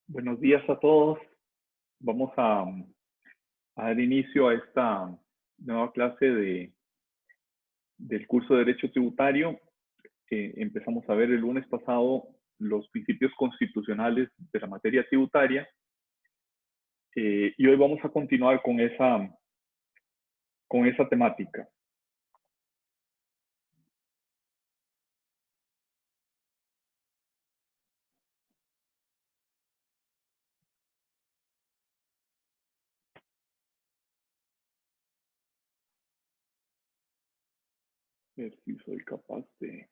Buenos días a todos. Vamos a dar inicio a esta nueva clase del curso de Derecho Tributario. Empezamos a ver el lunes pasado los principios constitucionales de la materia tributaria y hoy vamos a continuar con esa temática. A ver si soy capaz de...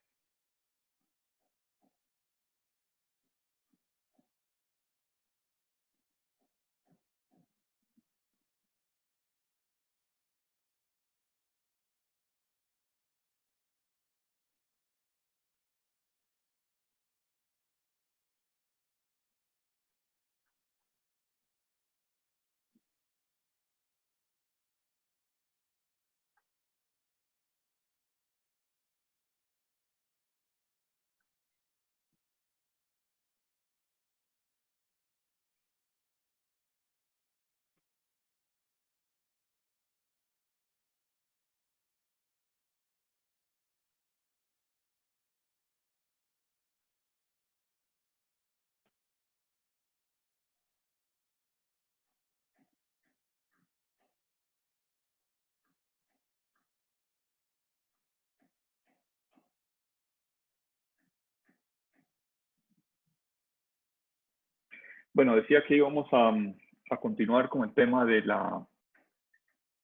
Bueno, decía que íbamos a continuar con el tema de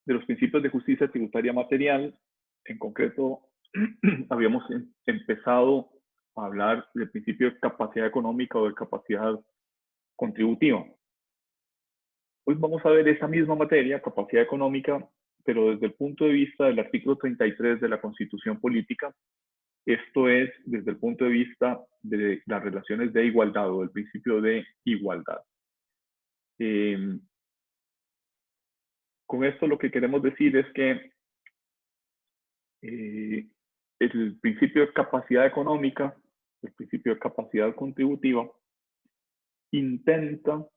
los principios de justicia tributaria material. En concreto, habíamos empezado a hablar del principio de capacidad económica o de capacidad contributiva. Hoy vamos a ver esa misma materia, capacidad económica, pero desde el punto de vista del artículo 33 de la Constitución Política. Esto es desde el punto de vista de las relaciones de igualdad o del principio de igualdad. Con esto lo que queremos decir es que el principio de capacidad económica, el principio de capacidad contributiva, intenta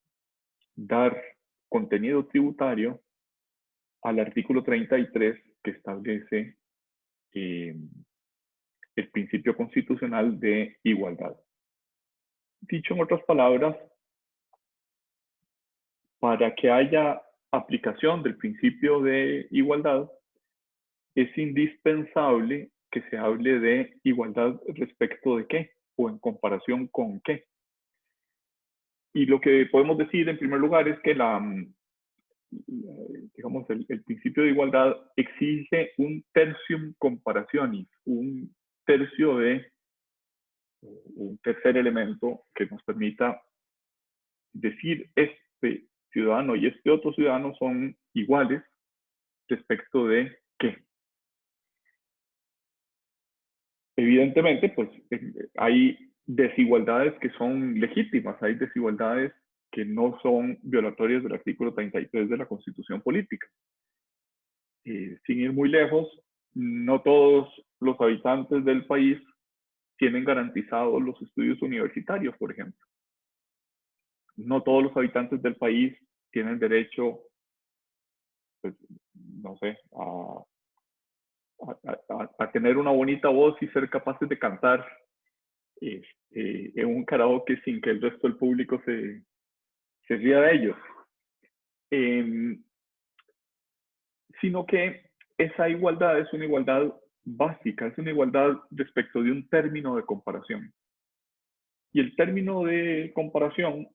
dar contenido tributario al artículo 33 que establece el principio constitucional de igualdad. Dicho en otras palabras, para que haya aplicación del principio de igualdad, es indispensable que se hable de igualdad respecto de qué o en comparación con qué. Y lo que podemos decir en primer lugar es que digamos, el principio de igualdad exige un tertium comparationis, un tercio de un tercer elemento que nos permita decir este ciudadano y este otro ciudadano son iguales respecto de qué. Evidentemente, pues hay desigualdades que son legítimas, hay desigualdades que no son violatorias del artículo 33 de la Constitución Política. Sin ir muy lejos, no todos los habitantes del país tienen garantizados los estudios universitarios, por ejemplo. No todos los habitantes del país tienen derecho, pues, no sé, a tener una bonita voz y ser capaces de cantar en un karaoke sin que el resto del público se ría de ellos. Sino que esa igualdad es una igualdad básica, es una igualdad respecto de un término de comparación. Y el término de comparación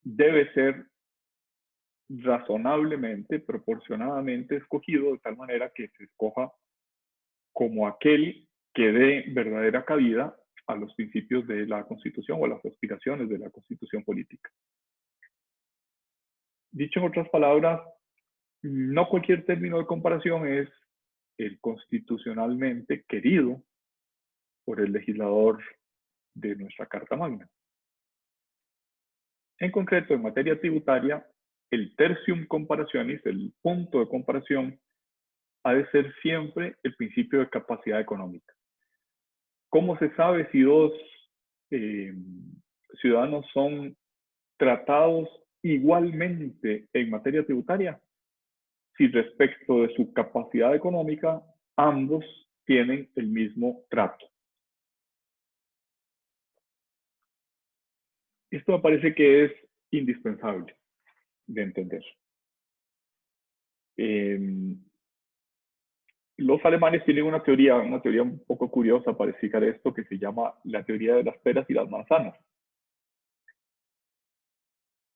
debe ser razonablemente, proporcionadamente escogido de tal manera que se escoja como aquel que dé verdadera cabida a los principios de la Constitución o a las aspiraciones de la Constitución política. Dicho en otras palabras, no cualquier término de comparación es el constitucionalmente querido por el legislador de nuestra Carta Magna. En concreto, en materia tributaria, el tertium comparationis, el punto de comparación, ha de ser siempre el principio de capacidad económica. ¿Cómo se sabe si dos ciudadanos son tratados igualmente en materia tributaria si respecto de su capacidad económica ambos tienen el mismo trato. Esto me parece que es indispensable de entender. Los alemanes tienen una teoría un poco curiosa para explicar esto que se llama la teoría de las peras y las manzanas,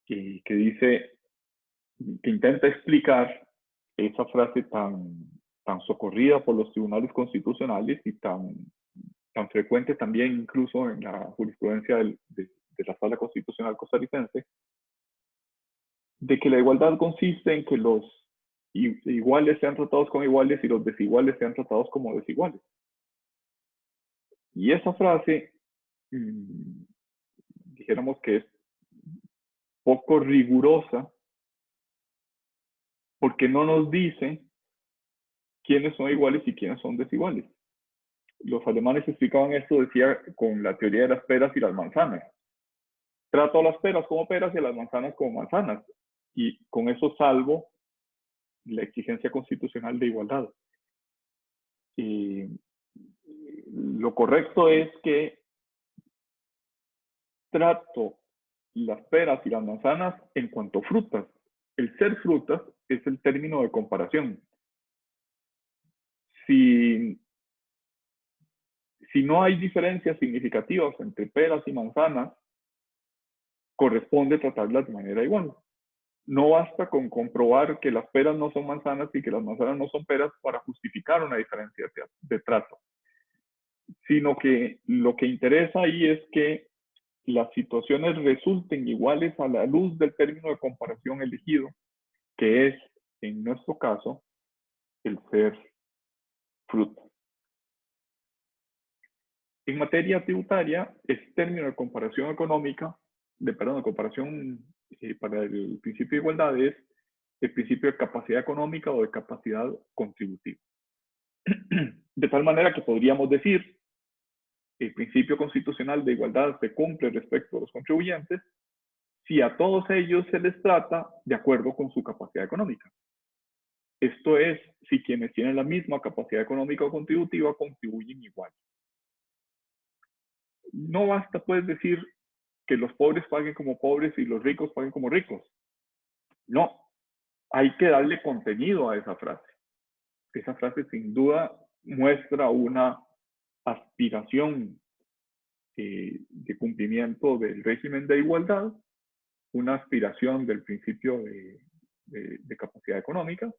que dice, que intenta explicar esa frase tan socorrida por los tribunales constitucionales y tan frecuente también incluso en la jurisprudencia de la Sala Constitucional costarricense, de que la igualdad consiste en que los iguales sean tratados como iguales y los desiguales sean tratados como desiguales. Y esa frase, dijéramos que es poco rigurosa, porque no nos dice quiénes son iguales y quiénes son desiguales. Los alemanes explicaban esto, decía, con la teoría de las peras y las manzanas. Trato a las peras como peras y a las manzanas como manzanas. Y con eso salvo la exigencia constitucional de igualdad. Y lo correcto es que trato las peras y las manzanas en cuanto a frutas. El ser frutas es el término de comparación. Si no hay diferencias significativas entre peras y manzanas, corresponde tratarlas de manera igual. No basta con comprobar que las peras no son manzanas y que las manzanas no son peras para justificar una diferencia de trato, sino que lo que interesa ahí es que las situaciones resulten iguales a la luz del término de comparación elegido, que es, en nuestro caso, el ser fruta. En materia tributaria, el término de comparación económica, de comparación para el principio de igualdad es el principio de capacidad económica o de capacidad contributiva. De tal manera que podríamos decir, el principio constitucional de igualdad se cumple respecto a los contribuyentes si a todos ellos se les trata de acuerdo con su capacidad económica. Esto es, si quienes tienen la misma capacidad económica o contributiva contribuyen igual. No basta, pues, decir que los pobres paguen como pobres y los ricos paguen como ricos. No, hay que darle contenido a esa frase. Esa frase sin duda muestra una aspiración de cumplimiento del régimen de igualdad, una aspiración del principio de capacidad económica,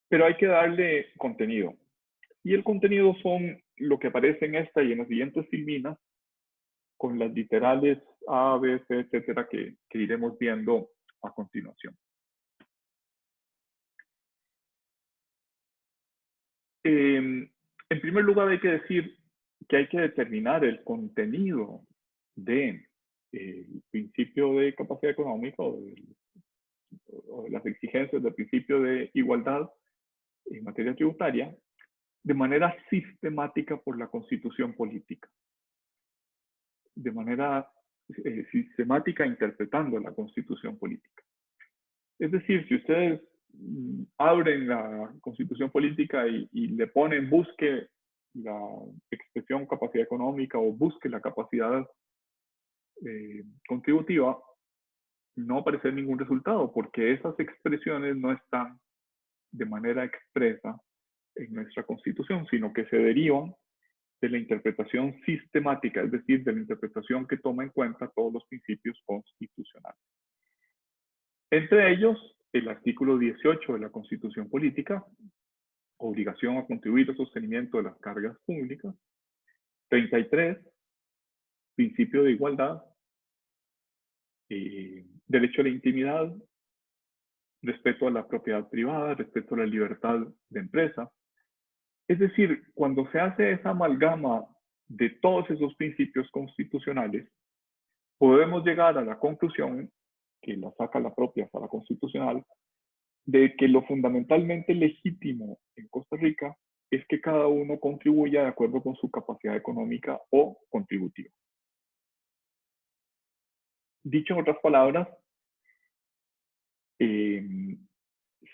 pero hay que darle contenido. Y el contenido son lo que aparece en esta y en las siguientes filminas, con las literales A, B, C, etcétera, que iremos viendo a continuación. En primer lugar, hay que decir que hay que determinar el contenido del principio de capacidad económica o de las exigencias del principio de igualdad en materia tributaria de manera sistemática por la Constitución política. De manera sistemática interpretando la Constitución política. Es decir, si ustedes abren la Constitución política y le ponen busque la expresión capacidad económica o busque la capacidad contributiva, no va a aparecer ningún resultado porque esas expresiones no están de manera expresa en nuestra Constitución, sino que se derivan de la interpretación sistemática, es decir, de la interpretación que toma en cuenta todos los principios constitucionales. Entre ellos, el artículo 18 de la Constitución Política, obligación a contribuir al sostenimiento de las cargas públicas. 33, principio de igualdad. Derecho a la intimidad, respeto a la propiedad privada, respeto a la libertad de empresa. Es decir, cuando se hace esa amalgama de todos esos principios constitucionales, podemos llegar a la conclusión, que la saca la propia Sala Constitucional, de que lo fundamentalmente legítimo en Costa Rica es que cada uno contribuya de acuerdo con su capacidad económica o contributiva. Dicho en otras palabras, se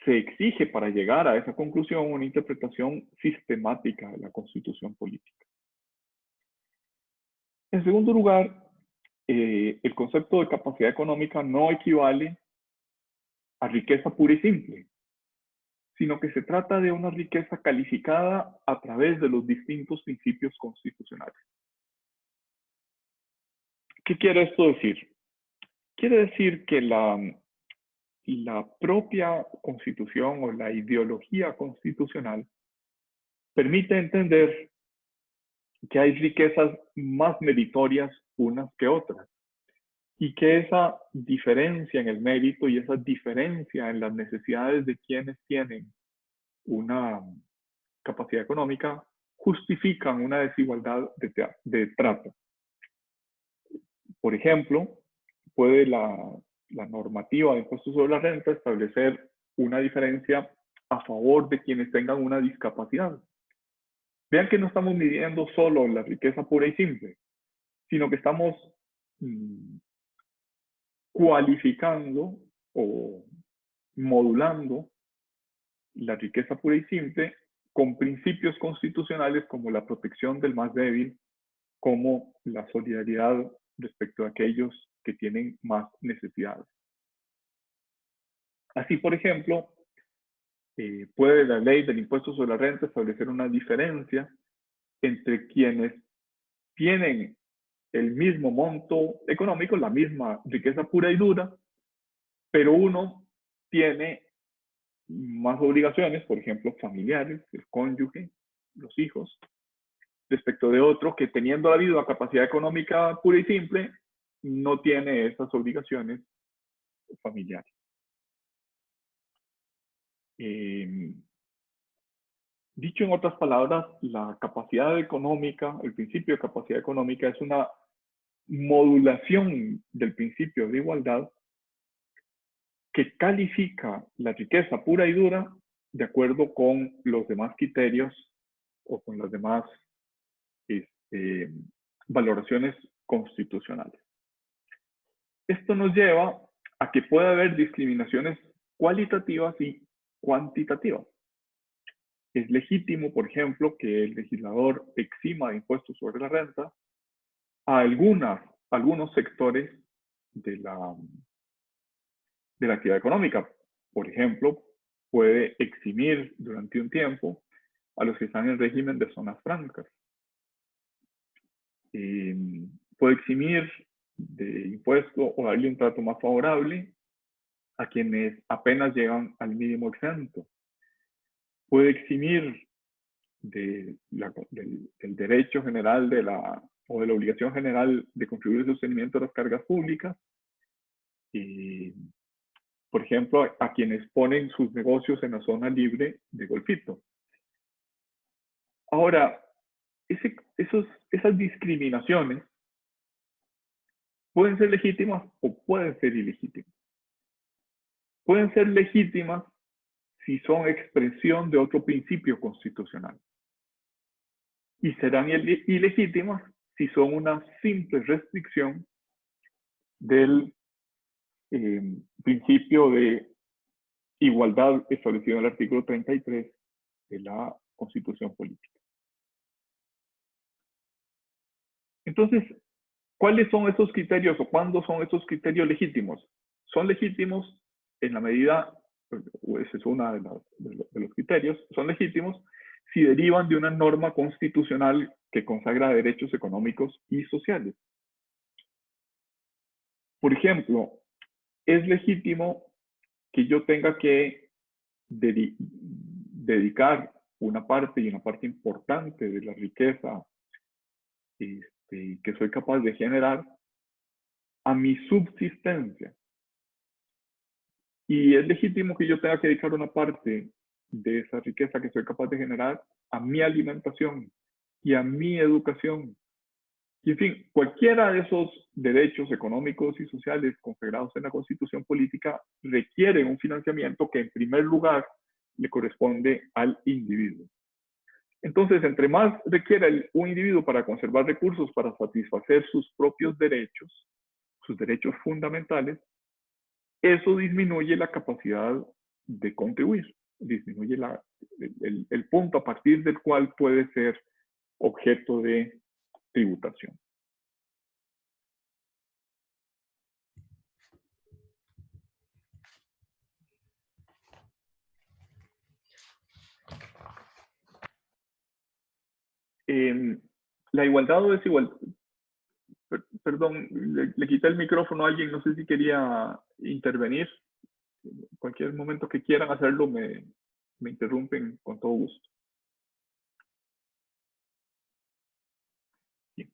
exige para llegar a esa conclusión una interpretación sistemática de la Constitución política. En segundo lugar, el concepto de capacidad económica no equivale a riqueza pura y simple, sino que se trata de una riqueza calificada a través de los distintos principios constitucionales. ¿Qué quiere esto decir? Quiere decir que la propia Constitución o la ideología constitucional permite entender que hay riquezas más meritorias unas que otras y que esa diferencia en el mérito y esa diferencia en las necesidades de quienes tienen una capacidad económica justifican una desigualdad de trato. Por ejemplo, puede la normativa de impuestos sobre la renta establecer una diferencia a favor de quienes tengan una discapacidad. Vean que no estamos midiendo solo la riqueza pura y simple, sino que estamos cualificando o modulando la riqueza pura y simple con principios constitucionales como la protección del más débil, como la solidaridad respecto a aquellos que tienen más necesidades. Así, por ejemplo, puede la ley del impuesto sobre la renta establecer una diferencia entre quienes tienen el mismo monto económico, la misma riqueza pura y dura, pero uno tiene más obligaciones, por ejemplo, familiares, el cónyuge, los hijos, respecto de otro que teniendo la misma capacidad económica pura y simple, no tiene esas obligaciones familiares. Dicho en otras palabras, la capacidad económica, el principio de capacidad económica es una modulación del principio de igualdad que califica la riqueza pura y dura de acuerdo con los demás criterios o con las demás valoraciones constitucionales. Esto nos lleva a que pueda haber discriminaciones cualitativas y cuantitativas. Es legítimo, por ejemplo, que el legislador exima de impuestos sobre la renta a algunos sectores de la actividad económica. Por ejemplo, puede eximir durante un tiempo a los que están en régimen de zonas francas. Puede eximir de impuesto o darle un trato más favorable a quienes apenas llegan al mínimo exento. Puede eximir del derecho general o de la obligación general de contribuir al sostenimiento de las cargas públicas. Por ejemplo, a quienes ponen sus negocios en la zona libre de Golfito. Ahora, esas discriminaciones pueden ser legítimas o pueden ser ilegítimas. Pueden ser legítimas si son expresión de otro principio constitucional. Y serán ilegítimas si son una simple restricción del principio de igualdad establecido en el artículo 33 de la Constitución Política. Entonces, ¿cuáles son esos criterios o cuándo son esos criterios legítimos? Son legítimos en la medida, ese es uno de los criterios, son legítimos si derivan de una norma constitucional que consagra derechos económicos y sociales. Por ejemplo, es legítimo que yo tenga que dedicar una parte y una parte importante de la riqueza que soy capaz de generar a mi subsistencia. Y es legítimo que yo tenga que dedicar una parte de esa riqueza que soy capaz de generar a mi alimentación y a mi educación. Y en fin, cualquiera de esos derechos económicos y sociales consagrados en la Constitución Política requiere un financiamiento que en primer lugar le corresponde al individuo. Entonces, entre más requiera un individuo para conservar recursos para satisfacer sus propios derechos, sus derechos fundamentales, eso disminuye la capacidad de contribuir, disminuye el punto a partir del cual puede ser objeto de tributación. La igualdad o desigualdad, perdón, le quité el micrófono a alguien, no sé si quería intervenir. En cualquier momento que quieran hacerlo, me interrumpen con todo gusto. Bien.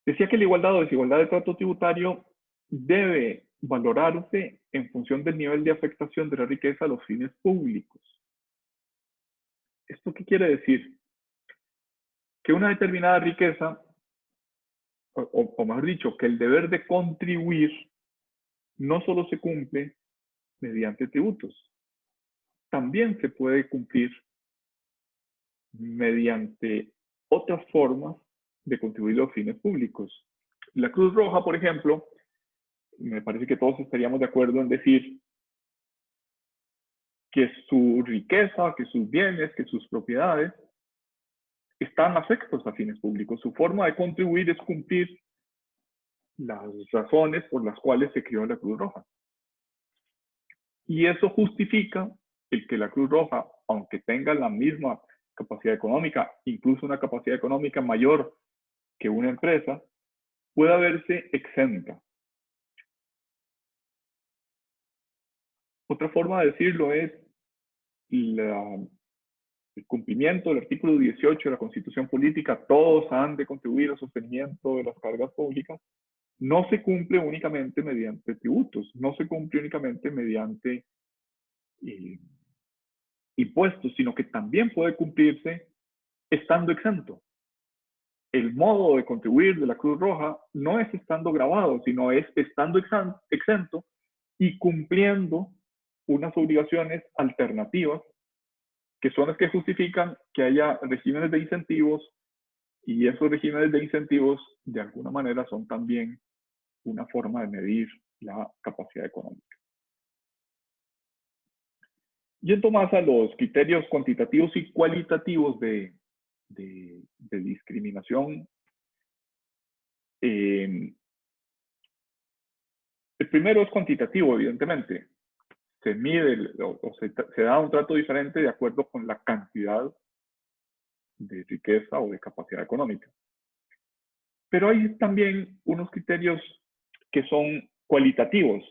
Decía que la igualdad o desigualdad de trato tributario debe valorarse en función del nivel de afectación de la riqueza a los fines públicos. ¿Esto qué quiere decir? Que una determinada riqueza, o mejor dicho, que el deber de contribuir no solo se cumple mediante tributos, también se puede cumplir mediante otras formas de contribuir a los fines públicos. La Cruz Roja, por ejemplo, me parece que todos estaríamos de acuerdo en decir que su riqueza, que sus bienes, que sus propiedades están afectos a fines públicos. Su forma de contribuir es cumplir las razones por las cuales se creó la Cruz Roja. Y eso justifica el que la Cruz Roja, aunque tenga la misma capacidad económica, incluso una capacidad económica mayor que una empresa, pueda verse exenta. Otra forma de decirlo es el cumplimiento del artículo 18 de la Constitución Política. Todos han de contribuir al sostenimiento de las cargas públicas. No se cumple únicamente mediante tributos, no se cumple únicamente mediante impuestos, sino que también puede cumplirse estando exento. El modo de contribuir de la Cruz Roja no es estando grabado, sino es estando exento y cumpliendo unas obligaciones alternativas que son las que justifican que haya regímenes de incentivos, y esos regímenes de incentivos de alguna manera son también una forma de medir la capacidad económica. Yendo más a los criterios cuantitativos y cualitativos de discriminación, el primero es cuantitativo, evidentemente. Se mide o se da un trato diferente de acuerdo con la cantidad de riqueza o de capacidad económica. Pero hay también unos criterios que son cualitativos.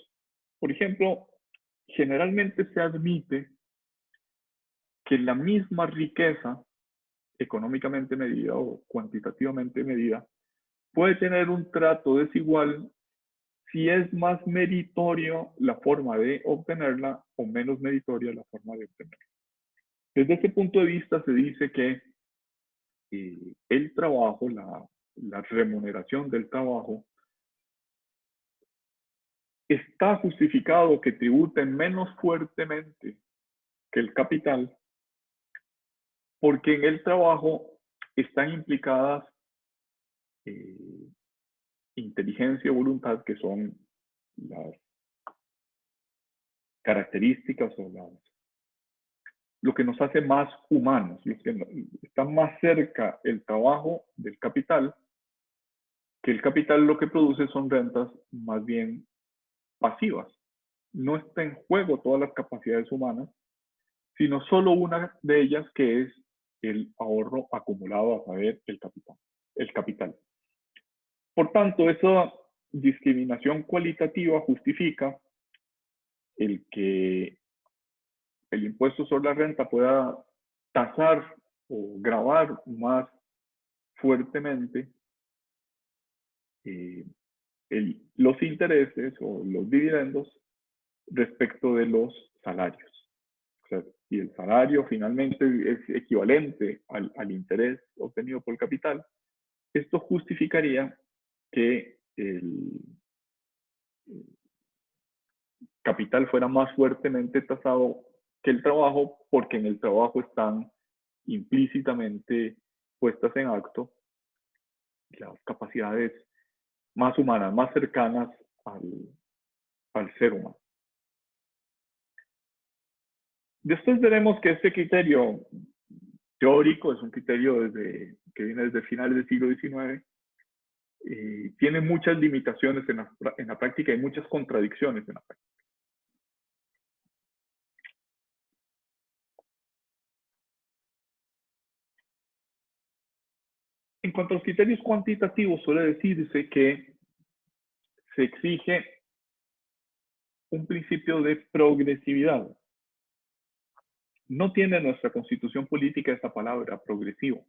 Por ejemplo, generalmente se admite que la misma riqueza económicamente medida o cuantitativamente medida puede tener un trato desigual si es más meritorio la forma de obtenerla o menos meritoria la forma de obtenerla. Desde este punto de vista se dice que el trabajo, la remuneración del trabajo, está justificado que tributen menos fuertemente que el capital, porque en el trabajo están implicadas inteligencia y voluntad, que son las características o lo que nos hace más humanos. Está más cerca el trabajo del capital, que el capital lo que produce son rentas más bien pasivas. No está en juego todas las capacidades humanas, sino solo una de ellas, que es el ahorro acumulado, a saber, el capital. Por tanto, esa discriminación cualitativa justifica el que el impuesto sobre la renta pueda tasar o gravar más fuertemente los intereses o los dividendos respecto de los salarios. O sea, si el salario finalmente es equivalente al interés obtenido por el capital, esto justificaría que el capital fuera más fuertemente tasado que el trabajo, porque en el trabajo están implícitamente puestas en acto las capacidades más humanas, más cercanas al ser humano. Después veremos que este criterio teórico es un criterio que viene desde finales del siglo XIX. Tiene muchas limitaciones en la práctica y muchas contradicciones en la práctica. En cuanto a los criterios cuantitativos, suele decirse que se exige un principio de progresividad. No tiene nuestra constitución política esta palabra, progresivo,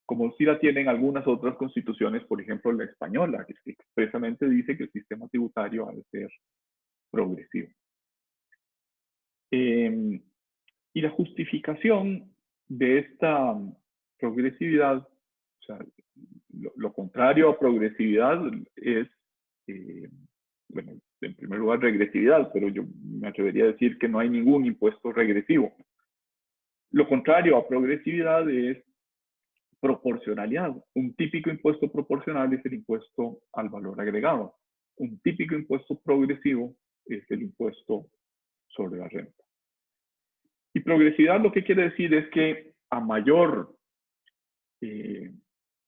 como sí la tienen algunas otras constituciones, por ejemplo la española, que expresamente dice que el sistema tributario ha de ser progresivo. Y la justificación de esta progresividad, o sea, lo contrario a progresividad es, bueno, en primer lugar, regresividad, pero yo me atrevería a decir que no hay ningún impuesto regresivo. Lo contrario a progresividad es proporcionalidad. Un típico impuesto proporcional es el impuesto al valor agregado. Un típico impuesto progresivo es el impuesto sobre la renta. Y progresividad lo que quiere decir es que a mayor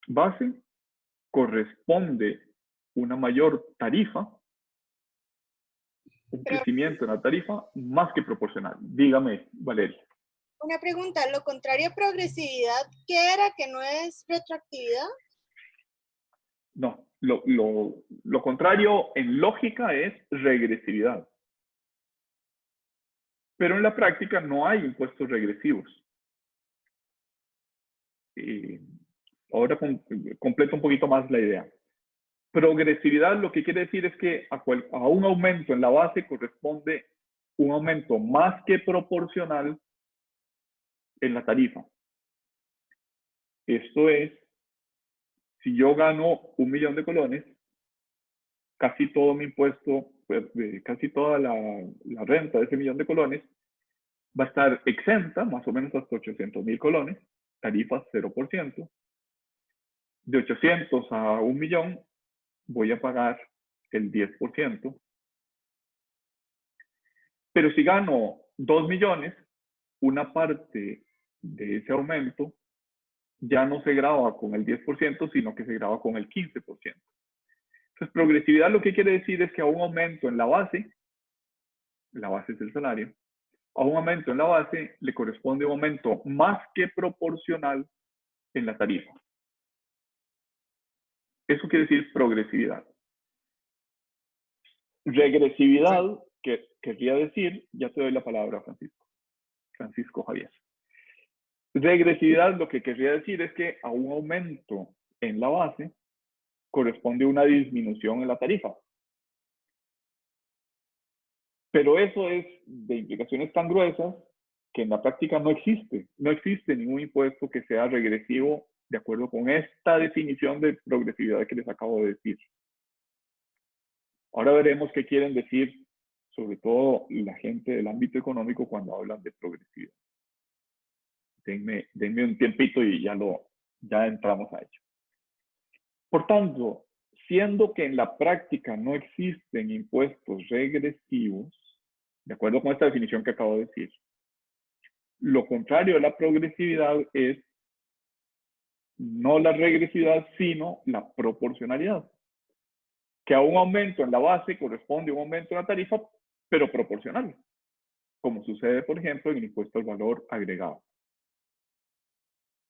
base corresponde una mayor tarifa, un crecimiento en la tarifa más que proporcional. Dígame, Valeria. Una pregunta, lo contrario a progresividad, ¿qué era que no es retroactividad? No, lo contrario en lógica es regresividad. Pero en la práctica no hay impuestos regresivos. Ahora completo un poquito más la idea. Progresividad lo que quiere decir es que a un aumento en la base corresponde un aumento más que proporcional en la tarifa. Esto es, si yo gano 1 millón de colones, casi todo mi impuesto, pues, casi toda la renta de ese 1 millón de colones va a estar exenta, más o menos hasta 800,000 colones, tarifa 0%. De 800 a 1 millón voy a pagar el 10%. Pero si gano 2 millones, una parte de ese aumento ya no se graba con el 10%, sino que se graba con el 15%. Entonces, progresividad lo que quiere decir es que a un aumento en la base es el salario, a un aumento en la base le corresponde un aumento más que proporcional en la tarifa. Eso quiere decir progresividad. Regresividad, que querría decir, ya te doy la palabra, Francisco Javier. Regresividad lo que querría decir es que a un aumento en la base corresponde una disminución en la tarifa. Pero eso es de implicaciones tan gruesas que en la práctica no existe. No existe ningún impuesto que sea regresivo de acuerdo con esta definición de progresividad que les acabo de decir. Ahora veremos qué quieren decir, sobre todo la gente del ámbito económico, cuando hablan de progresividad. Denme un tiempito y ya entramos a ello. Por tanto, siendo que en la práctica no existen impuestos regresivos, de acuerdo con esta definición que acabo de decir, lo contrario a la progresividad es no la regresividad, sino la proporcionalidad. Que a un aumento en la base corresponde un aumento en la tarifa, pero proporcional, como sucede, por ejemplo, en el impuesto al valor agregado.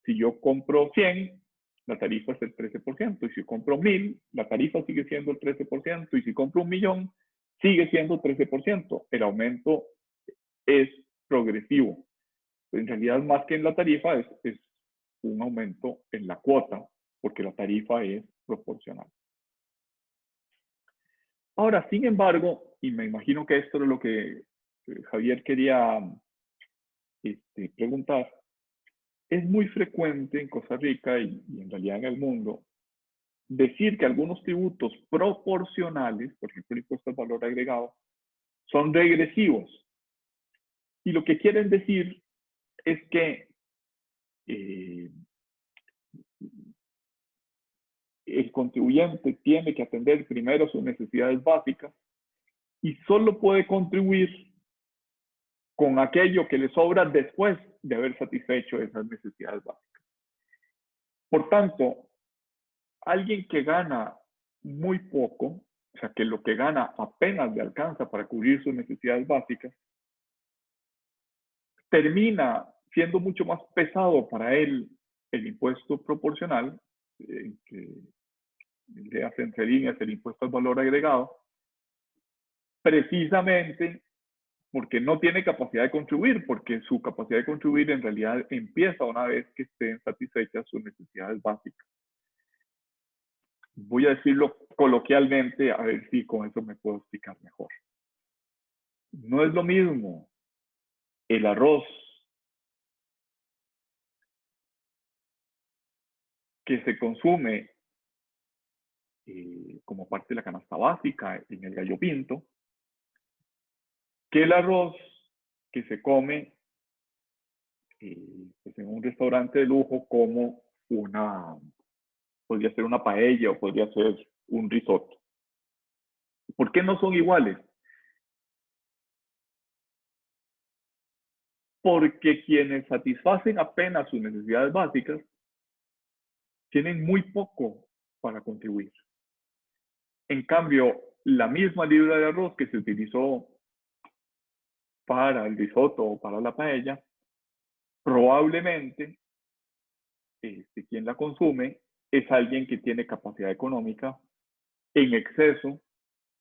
Si yo compro 100, la tarifa es el 13%, y si compro 1000, la tarifa sigue siendo el 13%, y si compro 1 millón, sigue siendo 13%. El aumento es progresivo. En realidad, más que en la tarifa, es un aumento en la cuota, porque la tarifa es proporcional. Ahora, sin embargo, y me imagino que esto es lo que Javier quería preguntar, es muy frecuente en Costa Rica y en realidad en el mundo decir que algunos tributos proporcionales, por ejemplo el impuesto al valor agregado, son regresivos. Y lo que quieren decir es que el contribuyente tiene que atender primero sus necesidades básicas y solo puede contribuir con aquello que le sobra después de haber satisfecho esas necesidades básicas. Por tanto, alguien que gana muy poco, o sea, que lo que gana apenas le alcanza para cubrir sus necesidades básicas, termina siendo mucho más pesado para él el impuesto proporcional, que le hace entre líneas el impuesto al valor agregado, precisamente porque no tiene capacidad de contribuir, porque su capacidad de contribuir en realidad empieza una vez que estén satisfechas sus necesidades básicas. Voy a decirlo coloquialmente, a ver si con eso me puedo explicar mejor. No es lo mismo el arroz que se consume como parte de la canasta básica en el gallo pinto, que el arroz que se come pues en un restaurante de lujo como podría ser una paella o podría ser un risotto. ¿Por qué no son iguales? Porque quienes satisfacen apenas sus necesidades básicas tienen muy poco para contribuir. En cambio, la misma libra de arroz que se utilizó para el risotto o para la paella, probablemente quien la consume es alguien que tiene capacidad económica en exceso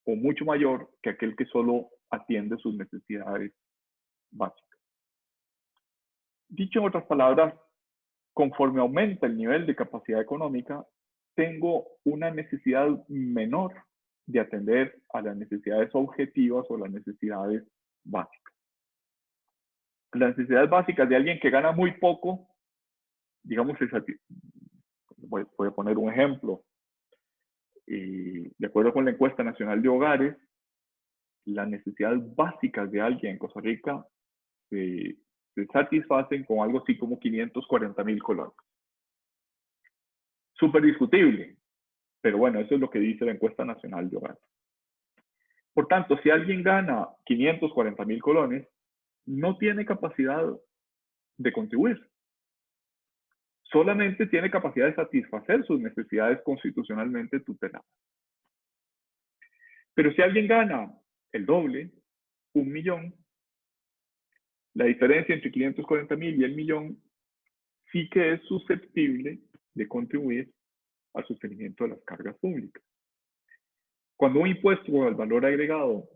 o mucho mayor que aquel que solo atiende sus necesidades básicas. Dicho en otras palabras, conforme aumenta el nivel de capacidad económica, tengo una necesidad menor de atender a las necesidades objetivas o las necesidades básicas. Las necesidades básicas de alguien que gana muy poco, digamos, voy a poner un ejemplo. De acuerdo con la encuesta nacional de hogares, las necesidades básicas de alguien en Costa Rica se satisfacen con algo así como 540,000 colones. Súper discutible, pero bueno, eso es lo que dice la encuesta nacional de hogares. Por tanto, si alguien gana 540,000 colones, no tiene capacidad de contribuir. Solamente tiene capacidad de satisfacer sus necesidades constitucionalmente tuteladas. Pero si alguien gana el doble, 1,000,000, la diferencia entre 540,000 y el millón sí que es susceptible de contribuir al sostenimiento de las cargas públicas. Cuando un impuesto al valor agregado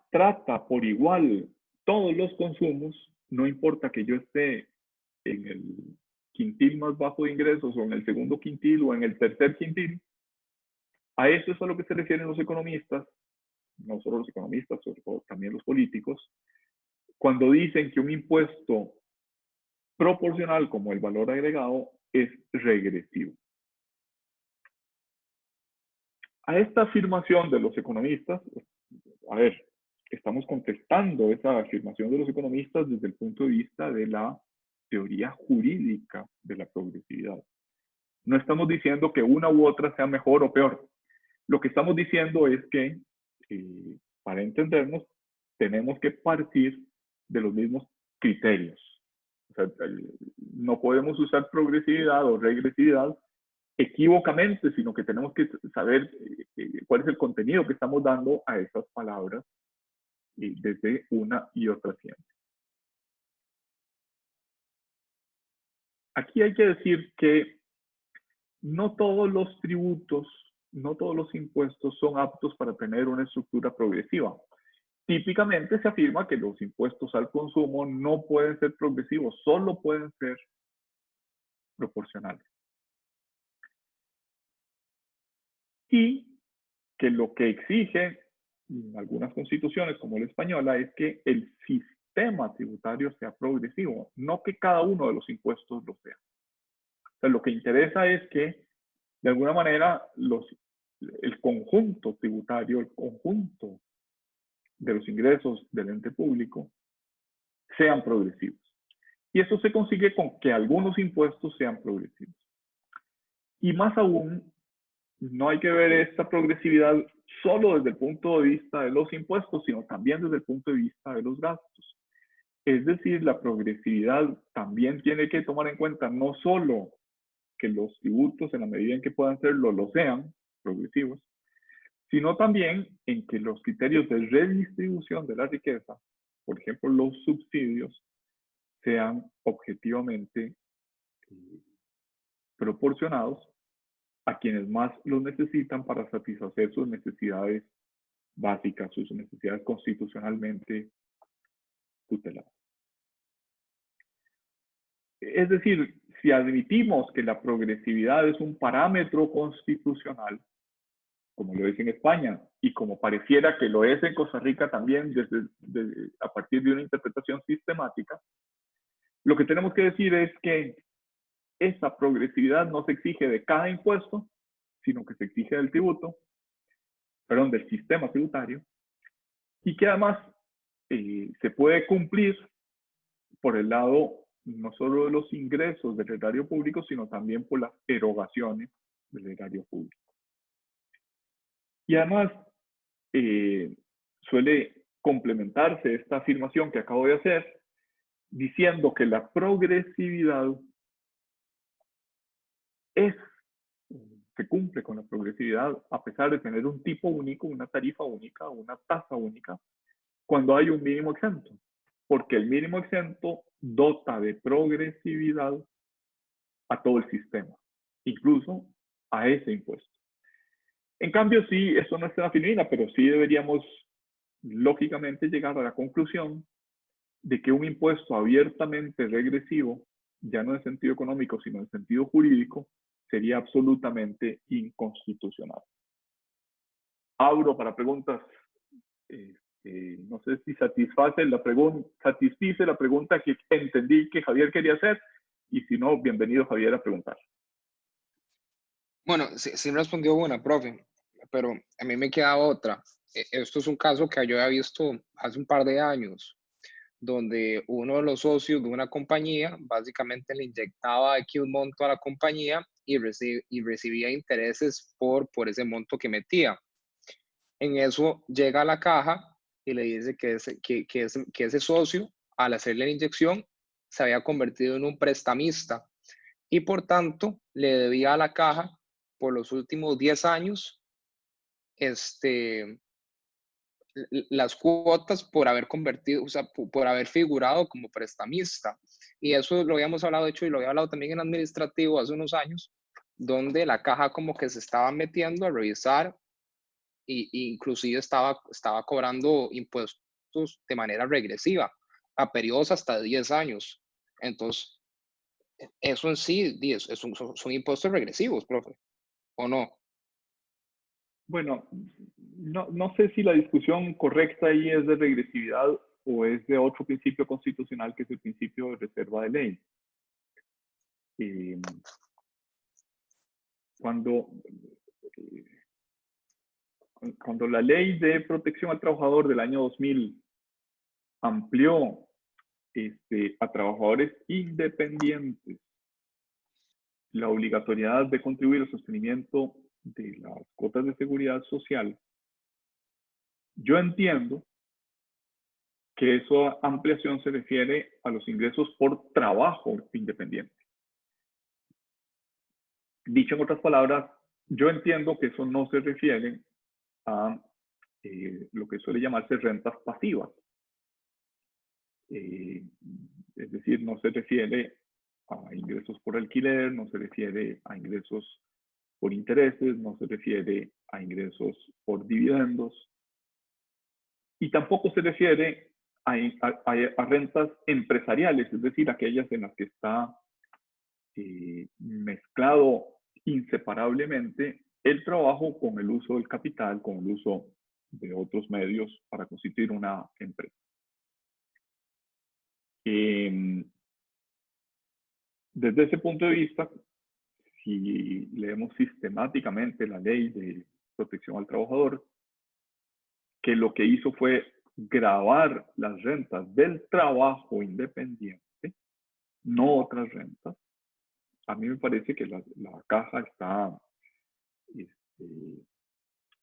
trata por igual todos los consumos, no importa que yo esté en el quintil más bajo de ingresos o en el segundo quintil o en el tercer quintil, a eso es a lo que se refieren los economistas, no solo los economistas, también los políticos, cuando dicen que un impuesto proporcional como el valor agregado es regresivo. A esta afirmación de los economistas, a ver, estamos contestando esa afirmación de los economistas desde el punto de vista de la teoría jurídica de la progresividad. No estamos diciendo que una u otra sea mejor o peor. Lo que estamos diciendo es que, para entendernos, tenemos que partir de los mismos criterios. O sea, no podemos usar progresividad o regresividad equívocamente, sino que tenemos que saber cuál es el contenido que estamos dando a esas palabras desde una y otra ciencia. Aquí hay que decir que no todos los tributos, no todos los impuestos son aptos para tener una estructura progresiva. Típicamente se afirma que los impuestos al consumo no pueden ser progresivos, solo pueden ser proporcionales. Y que lo que exige algunas constituciones, como la española, es que el sistema tributario sea progresivo, no que cada uno de los impuestos lo sea. O sea, lo que interesa es que, de alguna manera, el conjunto tributario, el conjunto de los ingresos del ente público, sean progresivos. Y eso se consigue con que algunos impuestos sean progresivos. Y más aún, no hay que ver esta progresividad solo desde el punto de vista de los impuestos, sino también desde el punto de vista de los gastos. Es decir, la progresividad también tiene que tomar en cuenta no solo que los tributos, en la medida en que puedan serlo, lo sean, progresivos, sino también en que los criterios de redistribución de la riqueza, por ejemplo, los subsidios, sean objetivamente proporcionados a quienes más los necesitan para satisfacer sus necesidades básicas, sus necesidades constitucionalmente tuteladas. Es decir, si admitimos que la progresividad es un parámetro constitucional, como lo es en España, y como pareciera que lo es en Costa Rica también a partir de una interpretación sistemática, lo que tenemos que decir es que esa progresividad no se exige de cada impuesto, sino que se exige del tributo, perdón, del sistema tributario, y que además se puede cumplir por el lado no solo de los ingresos del erario público, sino también por las erogaciones del erario público. Y además, suele complementarse esta afirmación que acabo de hacer diciendo que la progresividad se cumple con la progresividad a pesar de tener un tipo único, una tarifa única, una tasa única, cuando hay un mínimo exento. Porque el mínimo exento dota de progresividad a todo el sistema, incluso a ese impuesto. En cambio, sí, eso no es una finalidad, pero sí deberíamos lógicamente llegar a la conclusión de que un impuesto abiertamente regresivo, ya no en sentido económico, sino en sentido jurídico, sería absolutamente inconstitucional. Abro para preguntas. No sé si satisfice la pregunta que entendí que Javier quería hacer, y si no, bienvenido Javier a preguntar. Bueno, sí respondió una, profe, pero a mí me queda otra. Esto es un caso que yo había visto hace un par de años, donde uno de los socios de una compañía básicamente le inyectaba X monto a la compañía y recibía intereses por ese monto que metía. En eso llega a la caja y le dice que ese socio, al hacerle la inyección, se había convertido en un prestamista y por tanto le debía a la caja por los últimos 10 años las cuotas por haber convertido, o sea, por haber figurado como prestamista. Y eso lo habíamos hablado, de hecho, y lo había hablado también en administrativo hace unos años, donde la caja como que se estaba metiendo a revisar e inclusive estaba cobrando impuestos de manera regresiva a periodos hasta de 10 años. Entonces, eso en sí son impuestos regresivos, profe, ¿o no? Bueno, no sé si la discusión correcta ahí es de regresividad o es de otro principio constitucional que es el principio de reserva de ley. Cuando la ley de protección al trabajador del año 2000 amplió a trabajadores independientes la obligatoriedad de contribuir al sostenimiento de las cuotas de seguridad social, yo entiendo que esa ampliación se refiere a los ingresos por trabajo independiente. Dicho en otras palabras, yo entiendo que eso no se refiere a lo que suele llamarse rentas pasivas. Es decir, no se refiere a ingresos por alquiler, no se refiere a ingresos por intereses, no se refiere a ingresos por dividendos y tampoco se refiere a rentas empresariales, es decir, aquellas en las que está mezclado inseparablemente el trabajo con el uso del capital, con el uso de otros medios para constituir una empresa. Desde ese punto de vista, si leemos sistemáticamente la ley de protección al trabajador, que lo que hizo fue gravar las rentas del trabajo independiente, no otras rentas, a mí me parece que la caja está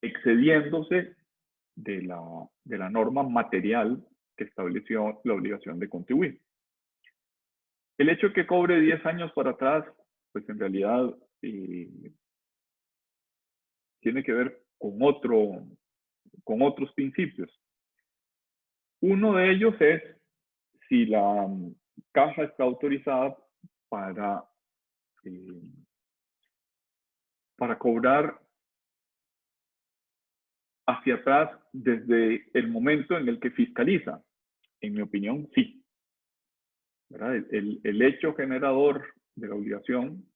excediéndose de la norma material que estableció la obligación de contribuir. El hecho de que cobre 10 años para atrás, pues en realidad tiene que ver con otros principios. Uno de ellos es si la caja está autorizada para cobrar hacia atrás desde el momento en el que fiscaliza. En mi opinión, sí. ¿Verdad? El hecho generador de la obligación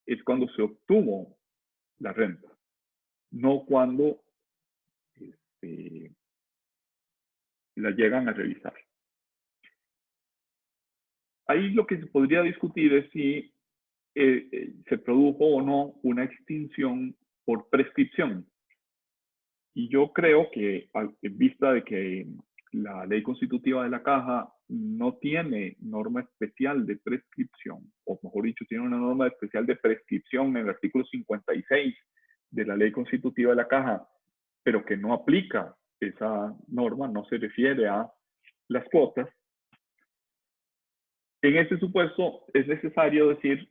es cuando se obtuvo la renta, no cuando la llegan a revisar. Ahí lo que se podría discutir es si se produjo o no una extinción por prescripción. Y yo creo que, en vista de que la ley constitutiva de la Caja no tiene norma especial de prescripción, o mejor dicho, tiene una norma especial de prescripción en el artículo 56 de la ley constitutiva de la Caja, pero que no aplica esa norma, no se refiere a las cuotas. En ese supuesto es necesario decir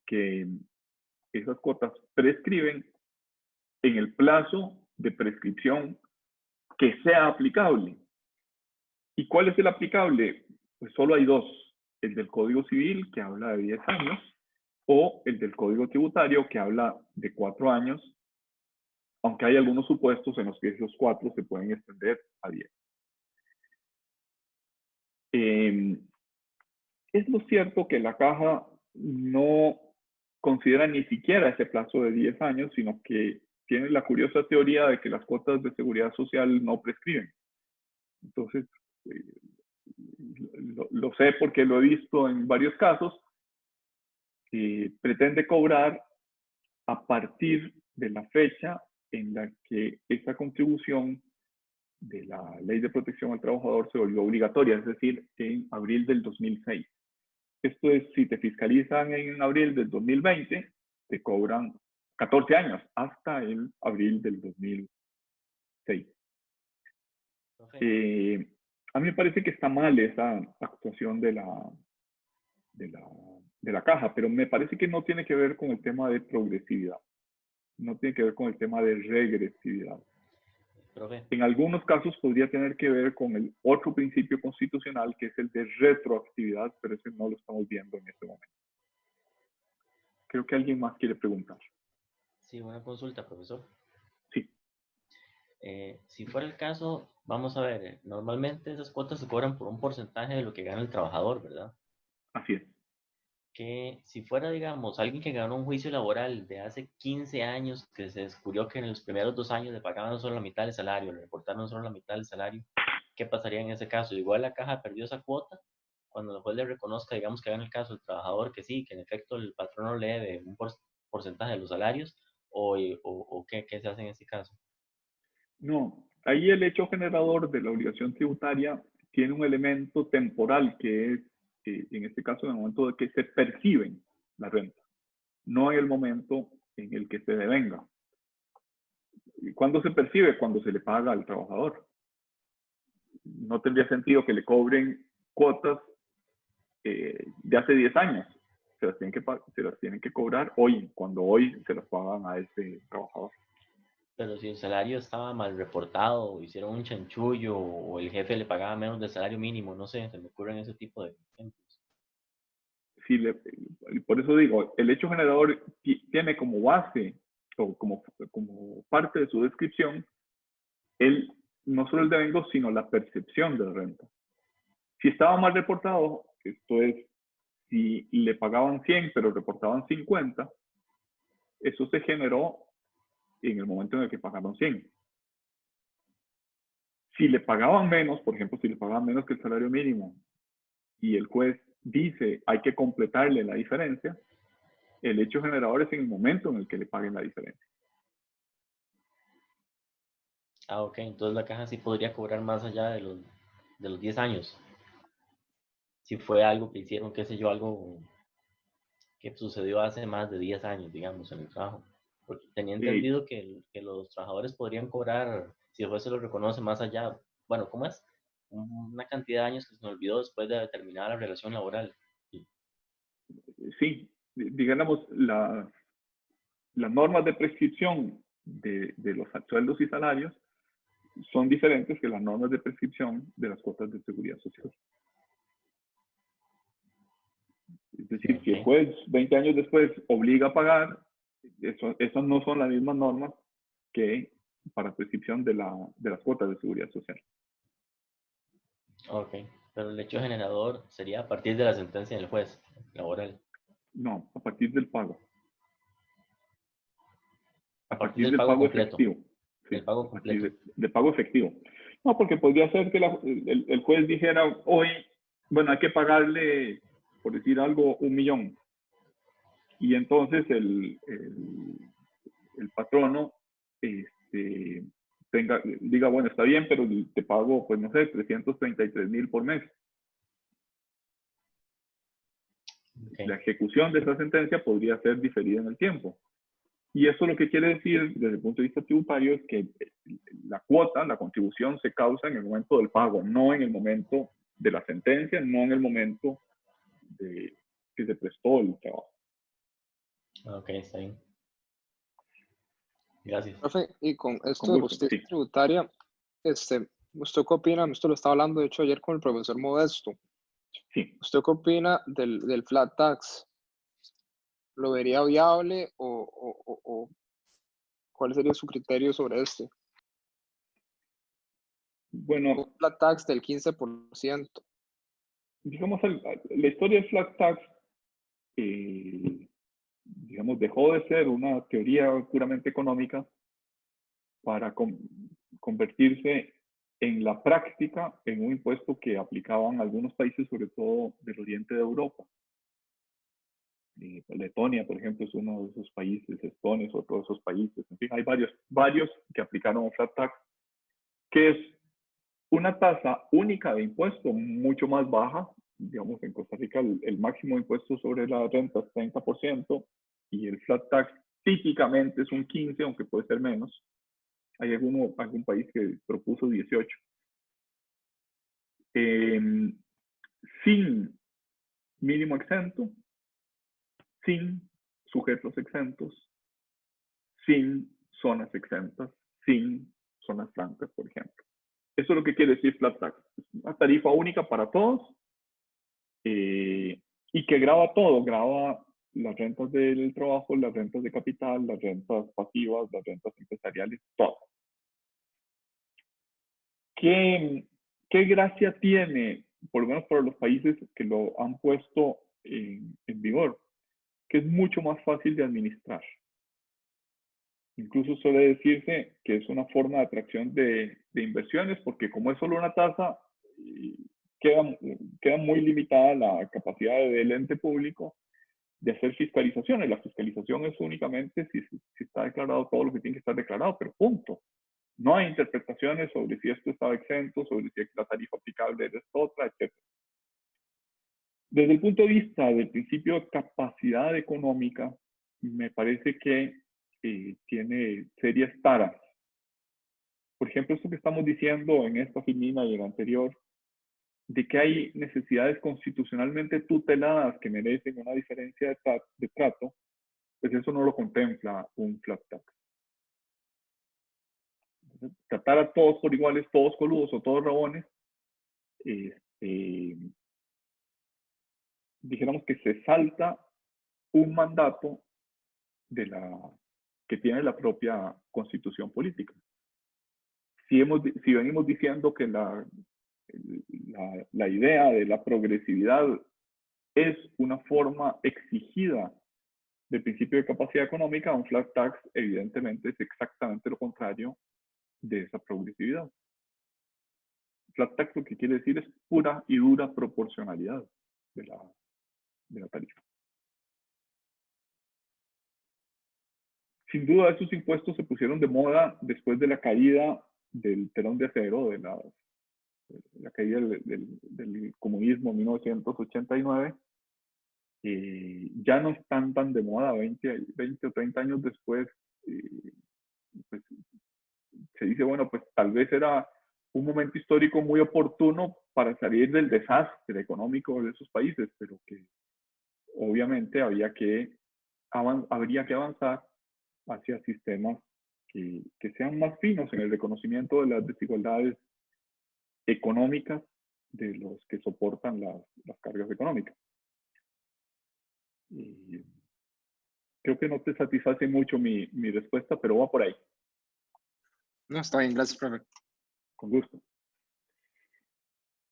que esas cuotas prescriben en el plazo de prescripción que sea aplicable. ¿Y cuál es el aplicable? Pues solo hay dos, el del Código Civil, que habla de 10 años, o el del Código Tributario, que habla de 4 años, aunque hay algunos supuestos en los que esos 4 se pueden extender a 10. Es lo cierto que la Caja no considera ni siquiera ese plazo de 10 años, sino que tiene la curiosa teoría de que las cuotas de seguridad social no prescriben. Entonces, lo sé porque lo he visto en varios casos, pretende cobrar a partir de la fecha en la que esta contribución de la Ley de Protección al Trabajador se volvió obligatoria, es decir, en abril del 2006. Esto es, si te fiscalizan en abril del 2020, te cobran 14 años, hasta el abril del 2006. Okay. A mí me parece que está mal esa actuación de la Caja, pero me parece que no tiene que ver con el tema de progresividad, no tiene que ver con el tema de regresividad. En algunos casos podría tener que ver con el otro principio constitucional, que es el de retroactividad, pero ese no lo estamos viendo en este momento. Creo que alguien más quiere preguntar. Sí, una consulta, profesor. Sí. Si fuera el caso, vamos a ver, normalmente esas cuotas se cobran por un porcentaje de lo que gana el trabajador, ¿verdad? Así es. Que si fuera, digamos, alguien que ganó un juicio laboral de hace 15 años, que se descubrió que en los primeros 2 años le pagaban solo la mitad del salario, le reportaron solo la mitad del salario, ¿qué pasaría en ese caso? Igual la Caja perdió esa cuota, cuando el juez le reconozca, digamos que haga el caso el trabajador que sí, que en efecto el patrón no le debe un porcentaje de los salarios, o ¿qué se hace en ese caso? No, ahí el hecho generador de la obligación tributaria tiene un elemento temporal que es, en este caso, en el momento de que se perciben la renta, no en el momento en el que se devenga. ¿Cuándo se percibe? Cuando se le paga al trabajador. No tendría sentido que le cobren cuotas de hace 10 años. Se las tienen que cobrar hoy, cuando hoy se las pagan a ese trabajador. Pero si el salario estaba mal reportado, o hicieron un chanchullo, o el jefe le pagaba menos del salario mínimo, no sé, se me ocurren ese tipo de ejemplos. Sí, por eso digo, el hecho generador tiene como base, o como parte de su descripción, no solo el devengo, sino la percepción de la renta. Si estaba mal reportado, esto es, si le pagaban 100 pero reportaban 50, eso se generó en el momento en el que pagaron 100. Si le pagaban menos, por ejemplo, si le pagaban menos que el salario mínimo y el juez dice hay que completarle la diferencia, el hecho generador es en el momento en el que le paguen la diferencia. Ah, ok, entonces la Caja sí podría cobrar más allá de los 10 años. Si fue algo que hicieron, qué sé yo, algo que sucedió hace más de 10 años, digamos, en el trabajo. Porque tenía Eh, entendido que los trabajadores podrían cobrar, si el juez se lo reconoce más allá, bueno, ¿cómo es? Una cantidad de años que se me olvidó después de terminar la relación laboral. Y- sí, digamos, las normas de prescripción de los sueldos y salarios son diferentes que las normas de prescripción de las cuotas de seguridad social. Es decir, si el ok, juez 20 años después obliga a pagar, esas no son las mismas normas que para prescripción de las cuotas de seguridad social. ok. Pero el hecho generador sería a partir de la sentencia del juez laboral, No, a partir del pago. a A partir partir del del pago pago completo, efectivo. Sí, del pago a partir completo. de pago efectivo. No, porque podría ser que el juez dijera hoy, bueno, hay que pagarle, por decir algo, 1.000.000. Y entonces el patrono diga, bueno, está bien, pero te pago, pues no sé, 333.000 por mes. Ok, La ejecución de esa sentencia podría ser diferida en el tiempo. Y eso lo que quiere decir desde el punto de vista tributario es que la cuota, la contribución se causa en el momento del pago, no en el momento de la sentencia, no en el momento de que se prestó el trabajo. ok, está bien. Gracias. Profe, y con Con esto de gusto, justicia sí. tributaria, ¿usted qué opina? Esto lo estaba hablando, de hecho, ayer con el profesor Modesto. Sí. ¿Usted qué opina del flat tax? ¿Lo vería viable o cuál sería su criterio sobre esto? Un Bueno, flat tax del 15%. digamos, la historia del flat tax, digamos, dejó de ser una teoría puramente económica para convertirse en la práctica en un impuesto que aplicaban algunos países, sobre todo del oriente de Europa. Letonia, por ejemplo, es uno de esos países, Estonia es otro de esos países. En fin, hay varios que aplicaron un flat tax, que es una tasa única de impuesto mucho más baja. Digamos, en Costa Rica el máximo impuesto sobre la renta es 30% y el flat tax típicamente es un 15%, aunque puede ser menos. Hay algún país que propuso 18%. Eh, sin mínimo exento, sin sujetos exentos, sin zonas exentas, sin zonas francas, por ejemplo. Eso es lo que quiere decir flat tax. Es una tarifa única para todos y que graba todo, graba las rentas del trabajo, las rentas de capital, las rentas pasivas, las rentas empresariales, todo. ¿Qué gracia tiene, por lo menos para los países que lo han puesto en vigor? Que es mucho más fácil de administrar. Incluso suele decirse que es una forma de atracción de inversiones, porque como es solo una tasa, queda muy limitada la capacidad del ente público de hacer fiscalizaciones. La fiscalización es únicamente si está declarado todo lo que tiene que estar declarado, pero punto. No hay interpretaciones sobre si esto estaba exento, sobre si la tarifa aplicable es otra, etc. Desde el punto de vista del principio de capacidad económica, me parece que tiene serias taras. Por ejemplo, esto que estamos diciendo en esta filmina y en la anterior, de que hay necesidades constitucionalmente tuteladas que merecen una diferencia de trato, pues eso no lo contempla un flat tax. Entonces, tratar a todos por iguales, todos coludos o todos rabones, dijéramos que se salta un mandato que tiene la propia constitución política. Si venimos diciendo que la idea de la progresividad es una forma exigida del principio de capacidad económica, un flat tax evidentemente es exactamente lo contrario de esa progresividad. Flat tax lo que quiere decir es pura y dura proporcionalidad de la tarifa. Sin duda, estos impuestos se pusieron de moda después de la caída del telón de acero, de la caída del comunismo en 1989, ya no están tan de moda 20 o 30 años después. Pues, se dice, bueno, pues tal vez era un momento histórico muy oportuno para salir del desastre económico de esos países, pero que obviamente habría que avanzar hacia sistemas que sean más finos en el reconocimiento de las desigualdades económicas de los que soportan las cargas económicas. Y creo que no te satisface mucho mi respuesta, pero va por ahí. No, está bien, gracias, profe. Con gusto.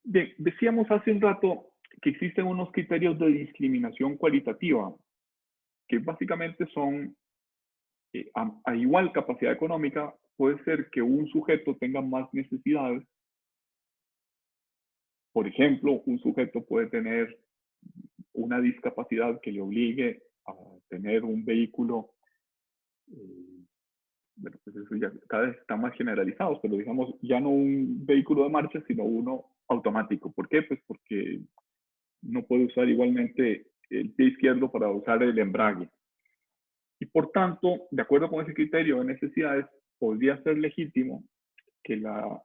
Bien, decíamos hace un rato que existen unos criterios de discriminación cualitativa, que básicamente son, a igual capacidad económica, puede ser que un sujeto tenga más necesidades. Por ejemplo, un sujeto puede tener una discapacidad que le obligue a tener un vehículo, bueno, pues eso ya cada vez está más generalizado, pero digamos, ya no un vehículo de marcha, sino uno automático. ¿Por qué? Pues porque no puede usar igualmente el pie izquierdo para usar el embrague. Y por tanto, de acuerdo con ese criterio de necesidades, podría ser legítimo que la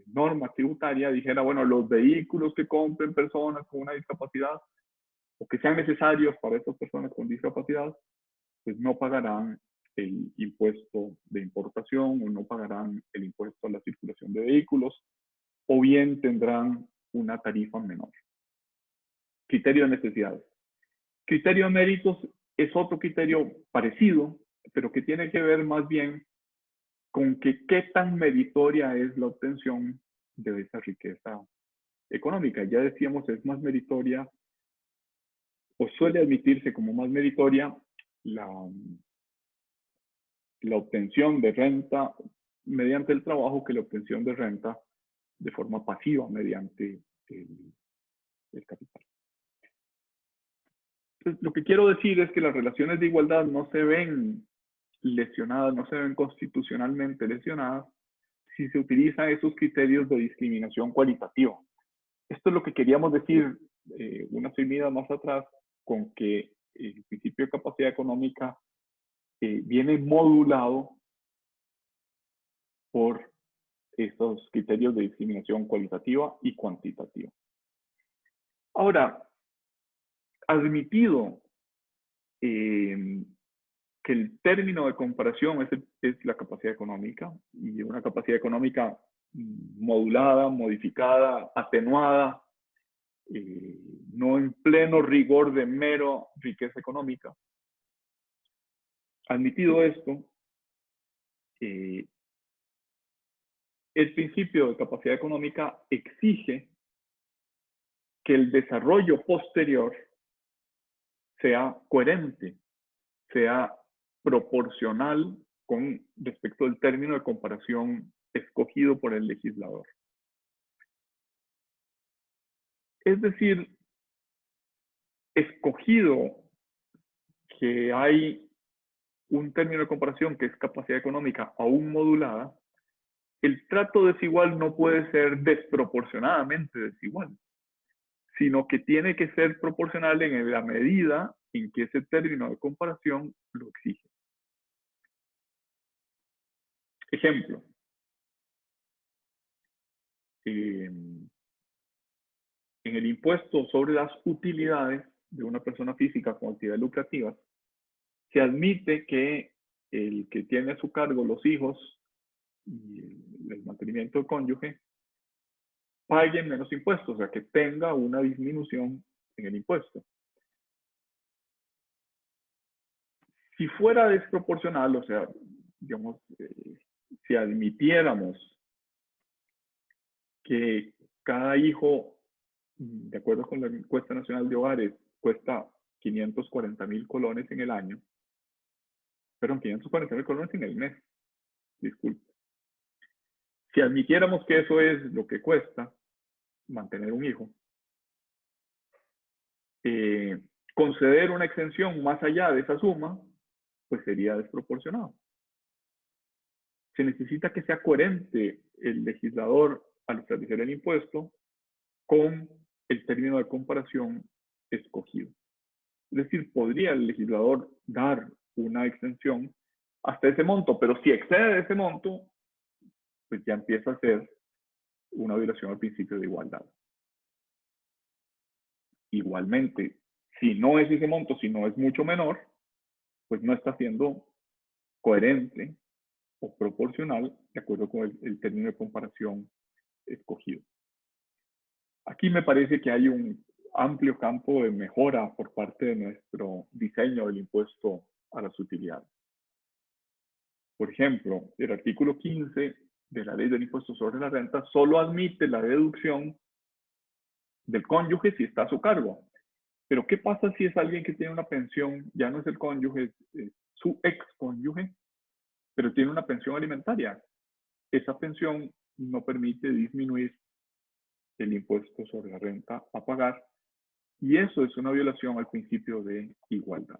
norma tributaria dijera, bueno, los vehículos que compren personas con una discapacidad o que sean necesarios para esas personas con discapacidad, pues no pagarán el impuesto de importación o no pagarán el impuesto a la circulación de vehículos, o bien tendrán una tarifa menor. Criterio de necesidades. Criterio de méritos es otro criterio parecido, pero que tiene que ver más bien con que qué tan meritoria es la obtención de esa riqueza económica. Ya decíamos, es más meritoria o suele admitirse como más meritoria la obtención de renta mediante el trabajo que la obtención de renta de forma pasiva mediante el capital. Entonces, lo que quiero decir es que las relaciones de igualdad no se ven lesionadas, no se ven constitucionalmente lesionadas si se utilizan esos criterios de discriminación cualitativa. Esto es lo que queríamos decir unas seguidas más atrás con que el principio de capacidad económica viene modulado por estos criterios de discriminación cualitativa y cuantitativa. Ahora, admitido que el término de comparación es la capacidad económica, y una capacidad económica modulada, modificada, atenuada, no en pleno rigor de mero riqueza económica. Admitido esto, el principio de capacidad económica exige que el desarrollo posterior sea coherente, sea proporcional con respecto al término de comparación escogido por el legislador. Es decir, escogido que hay un término de comparación que es capacidad económica aún modulada, el trato desigual no puede ser desproporcionadamente desigual, sino que tiene que ser proporcional en la medida en que ese término de comparación lo exige. Ejemplo. En el impuesto sobre las utilidades de una persona física con actividades lucrativas, se admite que el que tiene a su cargo los hijos y el mantenimiento del cónyuge pague menos impuestos, o sea, que tenga una disminución en el impuesto. Si fuera desproporcional, o sea, digamos, si admitiéramos que cada hijo, de acuerdo con la encuesta nacional de hogares, cuesta 540.000 colones en el año, perdón, 540.000 colones en el mes, disculpe. Si admitiéramos que eso es lo que cuesta mantener un hijo, conceder una exención más allá de esa suma, pues sería desproporcionado. Se necesita que sea coherente el legislador al establecer el impuesto con el término de comparación escogido. Es decir, podría el legislador dar una extensión hasta ese monto, pero si excede ese monto, pues ya empieza a ser una violación al principio de igualdad. Igualmente, si no es ese monto, si no es mucho menor, pues no está siendo coherente o proporcional de acuerdo con el término de comparación escogido. Aquí me parece que hay un amplio campo de mejora por parte de nuestro diseño del impuesto a las utilidades. Por ejemplo, el artículo 15 de la ley del impuesto sobre la renta solo admite la deducción del cónyuge si está a su cargo. Pero ¿qué pasa si es alguien que tiene una pensión, ya no es el cónyuge, es su ex cónyuge, pero tiene una pensión alimentaria? Esa pensión no permite disminuir el impuesto sobre la renta a pagar, y eso es una violación al principio de igualdad.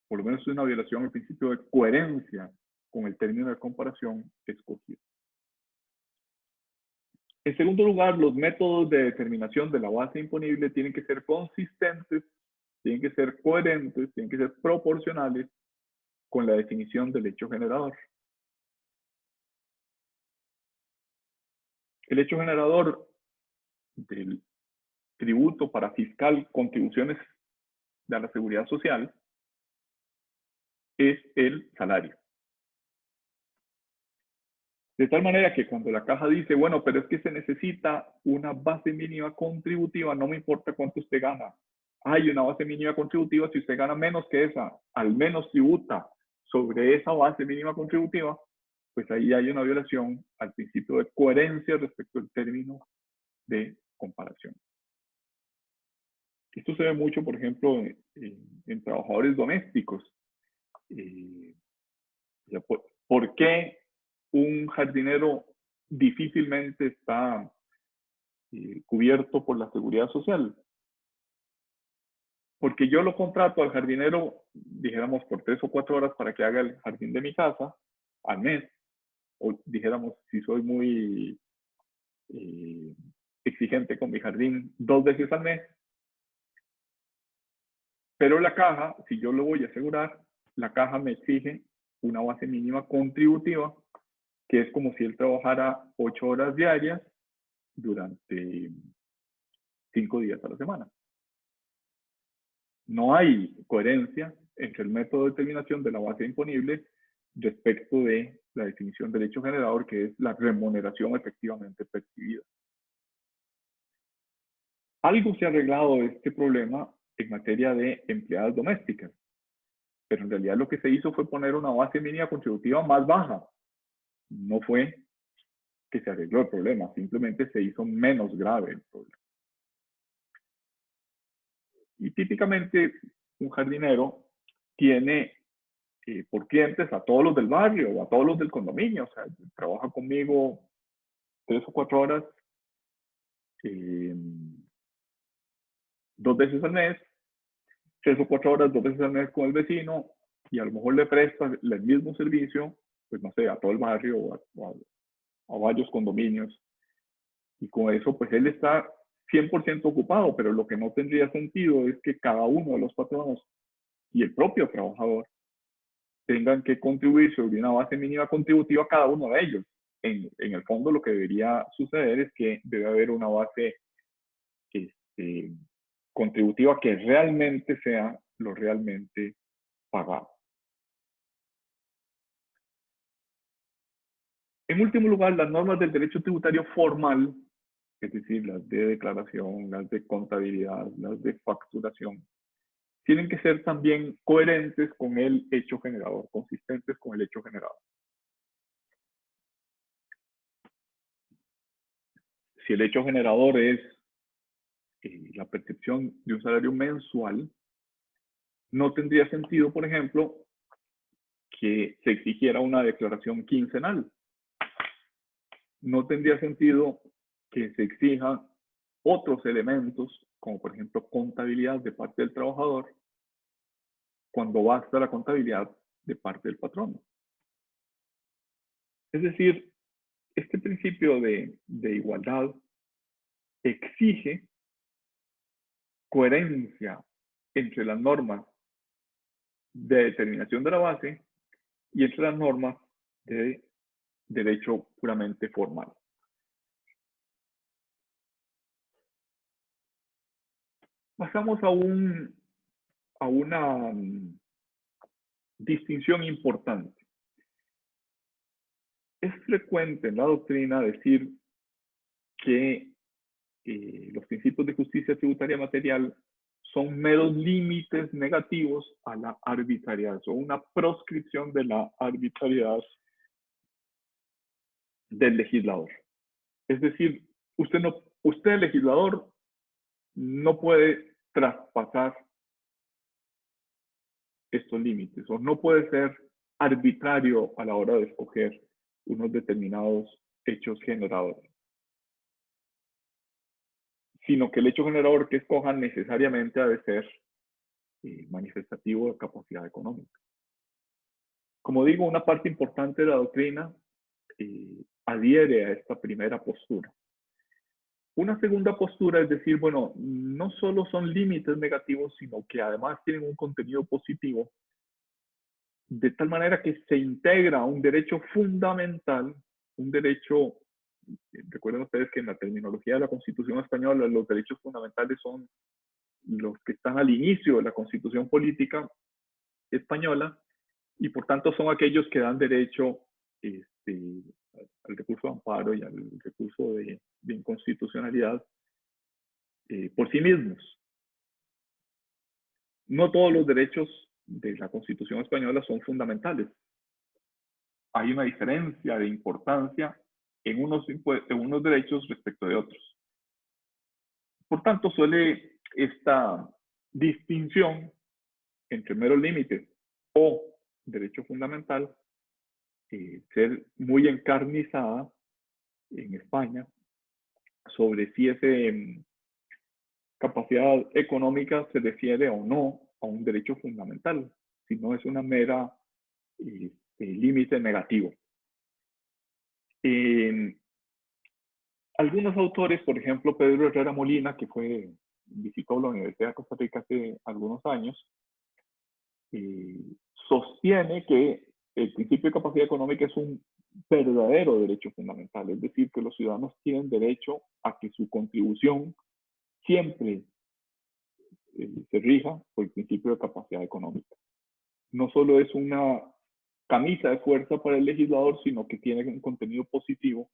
Por lo menos es una violación al principio de coherencia con el término de comparación escogido. En segundo lugar, los métodos de determinación de la base imponible tienen que ser consistentes, tienen que ser coherentes, tienen que ser proporcionales con la definición del hecho generador. El hecho generador del tributo para fiscal, contribuciones de la seguridad social, es el salario. De tal manera que cuando la caja dice, bueno, pero es que se necesita una base mínima contributiva, no me importa cuánto usted gana. Hay una base mínima contributiva, si usted gana menos que esa, al menos tributa sobre esa base mínima contributiva, pues ahí hay una violación al principio de coherencia respecto al término de comparación. Esto se ve mucho, por ejemplo, en trabajadores domésticos. ¿Por qué un jardinero difícilmente está cubierto por la seguridad social? Porque yo lo contrato al jardinero, dijéramos, por 3 o 4 horas para que haga el jardín de mi casa al mes. O dijéramos, si soy muy exigente con mi jardín, 2 veces al mes. Pero la caja, si yo lo voy a asegurar, la caja me exige una base mínima contributiva, que es como si él trabajara 8 horas diarias durante 5 días a la semana. No hay coherencia entre el método de determinación de la base imponible respecto de la definición del hecho generador, que es la remuneración efectivamente percibida. Algo se ha arreglado de este problema en materia de empleadas domésticas, pero en realidad lo que se hizo fue poner una base mínima contributiva más baja. No fue que se arregló el problema, simplemente se hizo menos grave el problema. Y típicamente un jardinero tiene por clientes a todos los del barrio o a todos los del condominio. O sea, trabaja conmigo 3 o 4 horas, 2 veces al mes, 3 o 4 horas, 2 veces al mes con el vecino, y a lo mejor le presta el mismo servicio, pues no sé, a todo el barrio o a varios condominios. Y con eso, pues él está 100% ocupado, pero lo que no tendría sentido es que cada uno de los patronos y el propio trabajador tengan que contribuir sobre una base mínima contributiva a cada uno de ellos. En el fondo, lo que debería suceder es que debe haber una base contributiva que realmente sea lo realmente pagado. En último lugar, las normas del derecho tributario formal, es decir, las de declaración, las de contabilidad, las de facturación, tienen que ser también coherentes con el hecho generador, consistentes con el hecho generador. Si el hecho generador es la percepción de un salario mensual, no tendría sentido, por ejemplo, que se exigiera una declaración quincenal. No tendría sentido que se exijan otros elementos, como por ejemplo contabilidad de parte del trabajador, cuando basta la contabilidad de parte del patrón. Es decir, este principio de igualdad exige coherencia entre las normas de determinación de la base y entre las normas de derecho puramente formal. Pasamos a una distinción importante. Es frecuente en la doctrina decir que los principios de justicia tributaria material son meros límites negativos a la arbitrariedad, o una proscripción de la arbitrariedad del legislador. Es decir, usted legislador no puede traspasar estos límites, o no puede ser arbitrario a la hora de escoger unos determinados hechos generadores, sino que el hecho generador que escojan necesariamente ha de ser manifestativo de capacidad económica. Como digo, una parte importante de la doctrina adhiere a esta primera postura. Una segunda postura es decir, bueno, no solo son límites negativos, sino que además tienen un contenido positivo, de tal manera que se integra un derecho fundamental, un derecho, recuerden ustedes que en la terminología de la Constitución española, los derechos fundamentales son los que están al inicio de la Constitución política española, y por tanto son aquellos que dan derecho al recurso de amparo y al recurso de inconstitucionalidad por sí mismos. No todos los derechos de la Constitución española son fundamentales. Hay una diferencia de importancia en unos derechos respecto de otros. Por tanto, suele esta distinción entre meros límites o derecho fundamental ser muy encarnizada en España sobre si esa capacidad económica se refiere o no a un derecho fundamental, si no es una mera límite negativo. Algunos autores, por ejemplo, Pedro Herrera Molina, que visitó la Universidad de Costa Rica hace algunos años, sostiene que el principio de capacidad económica es un verdadero derecho fundamental, es decir, que los ciudadanos tienen derecho a que su contribución siempre se rija por el principio de capacidad económica. No solo es una camisa de fuerza para el legislador, sino que tiene un contenido positivo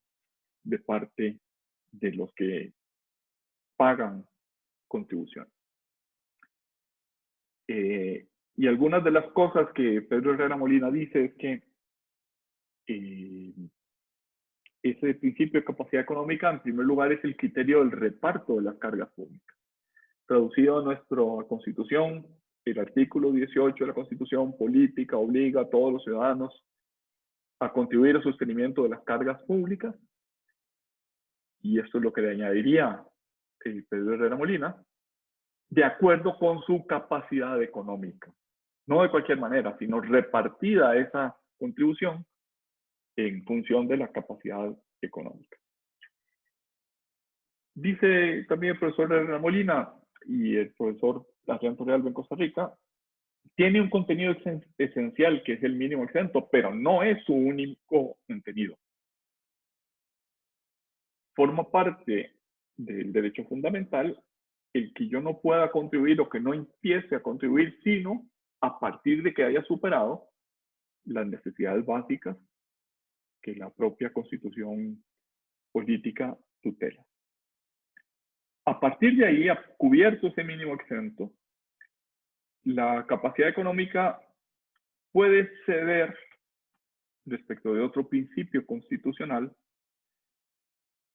de parte de los que pagan contribuciones. Y algunas de las cosas que Pedro Herrera Molina dice es que ese principio de capacidad económica, en primer lugar, es el criterio del reparto de las cargas públicas. Traducido a nuestra Constitución, el artículo 18 de la Constitución política obliga a todos los ciudadanos a contribuir al sostenimiento de las cargas públicas, y esto es lo que le añadiría Pedro Herrera Molina, de acuerdo con su capacidad económica. No de cualquier manera, sino repartida esa contribución en función de la capacidad económica. Dice también el profesor Herrera Molina y el profesor Adrián Torrealba en Costa Rica, tiene un contenido esencial que es el mínimo exento, pero no es su único contenido. Forma parte del derecho fundamental el que yo no pueda contribuir o que no empiece a contribuir, sino a partir de que haya superado las necesidades básicas que la propia Constitución política tutela. A partir de ahí, cubierto ese mínimo exento, la capacidad económica puede ceder respecto de otro principio constitucional,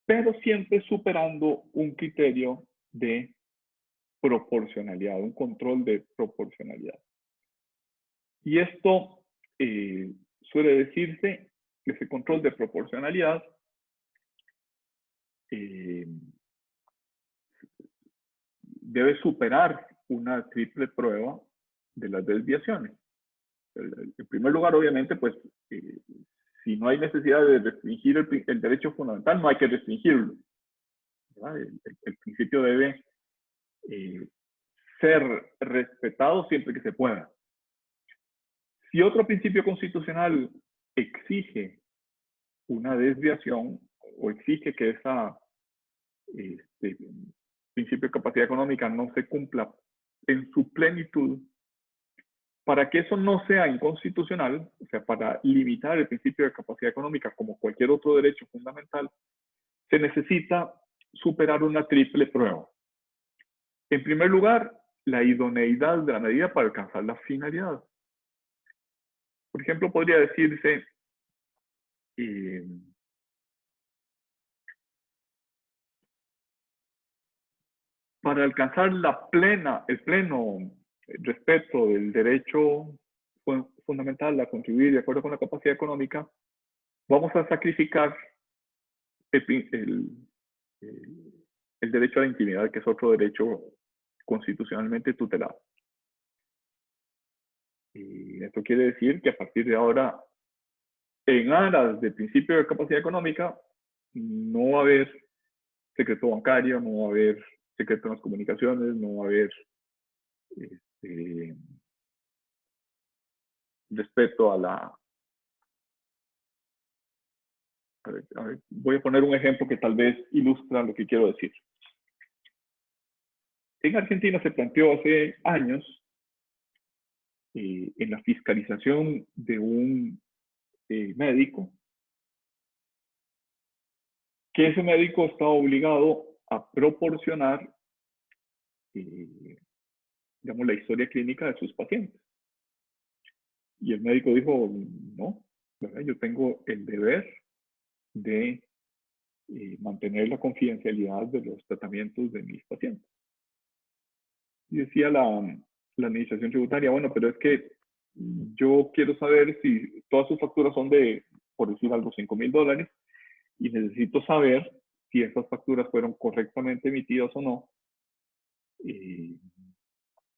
pero siempre superando un criterio de proporcionalidad, un control de proporcionalidad. Y esto suele decirse que ese control de proporcionalidad debe superar una triple prueba de las desviaciones. En primer lugar, obviamente, pues, si no hay necesidad de restringir el derecho fundamental, no hay que restringirlo. El principio debe ser respetado siempre que se pueda. Si otro principio constitucional exige una desviación o exige que ese principio de capacidad económica no se cumpla en su plenitud, para que eso no sea inconstitucional, o sea, para limitar el principio de capacidad económica como cualquier otro derecho fundamental, se necesita superar una triple prueba. En primer lugar, la idoneidad de la medida para alcanzar la finalidad. Por ejemplo, podría decirse, para alcanzar el pleno respeto del derecho fundamental a contribuir de acuerdo con la capacidad económica, vamos a sacrificar el derecho a la intimidad, que es otro derecho constitucionalmente tutelado. Y esto quiere decir que a partir de ahora, en aras del principio de capacidad económica, no va a haber secreto bancario, no va a haber secreto en las comunicaciones, no va a haber respeto a la... A ver, voy a poner un ejemplo que tal vez ilustra lo que quiero decir. En Argentina se planteó hace años, en la fiscalización de un médico, que ese médico está obligado a proporcionar, digamos, la historia clínica de sus pacientes. Y el médico dijo, no, ¿verdad? Yo tengo el deber de mantener la confidencialidad de los tratamientos de mis pacientes. Y decía la administración tributaria, bueno, pero es que yo quiero saber si todas sus facturas son de, por decir algo, $5,000, y necesito saber si esas facturas fueron correctamente emitidas o no. Y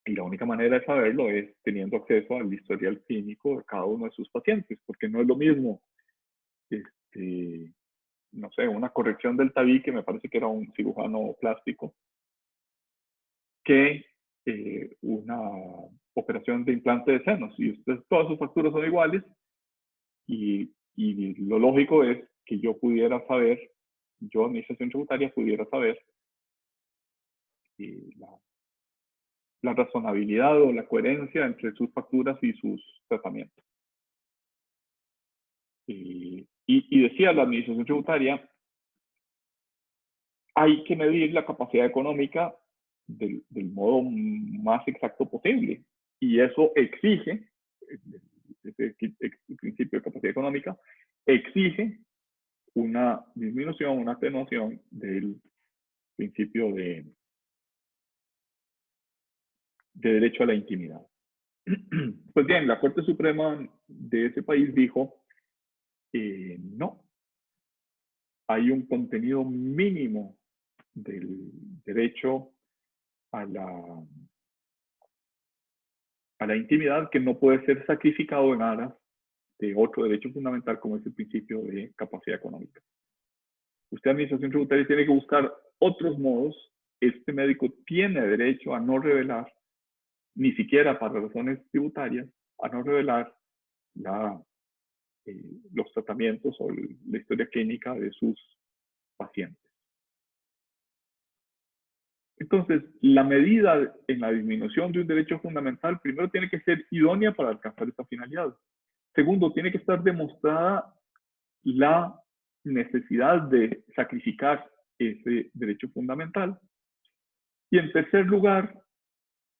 la única manera de saberlo es teniendo acceso al historial clínico de cada uno de sus pacientes, porque no es lo mismo, no sé, una corrección del tabique, que me parece que era un cirujano plástico, que una operación de implante de senos. Y ustedes, todas sus facturas son iguales, y lo lógico es que yo pudiera saber, yo, administración tributaria, pudiera saber la razonabilidad o la coherencia entre sus facturas y sus tratamientos. Y decía la administración tributaria, hay que medir la capacidad económica del modo más exacto posible. Y eso exige, ese principio de capacidad económica, exige una disminución, una atenuación del principio de derecho a la intimidad. Pues bien, la Corte Suprema de ese país dijo, no, hay un contenido mínimo del derecho a la intimidad que no puede ser sacrificado en aras de otro derecho fundamental como es el principio de capacidad económica. Usted, administración tributaria, tiene que buscar otros modos. Este médico tiene derecho a no revelar, ni siquiera para razones tributarias, a no revelar los tratamientos o la historia clínica de sus pacientes. Entonces, la medida en la disminución de un derecho fundamental, primero, tiene que ser idónea para alcanzar esta finalidad. Segundo, tiene que estar demostrada la necesidad de sacrificar ese derecho fundamental. Y en tercer lugar,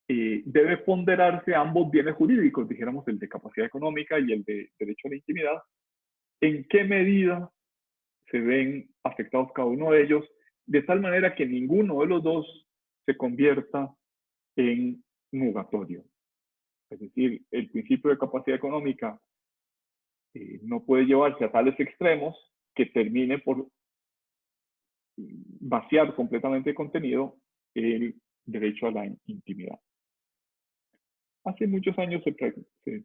debe ponderarse ambos bienes jurídicos, dijéramos el de capacidad económica y el de derecho a la intimidad, en qué medida se ven afectados cada uno de ellos, de tal manera que ninguno de los dos se convierta en nugatorio. Es decir, el principio de capacidad económica no puede llevarse a tales extremos que termine por vaciar completamente de contenido el derecho a la intimidad. Hace muchos años se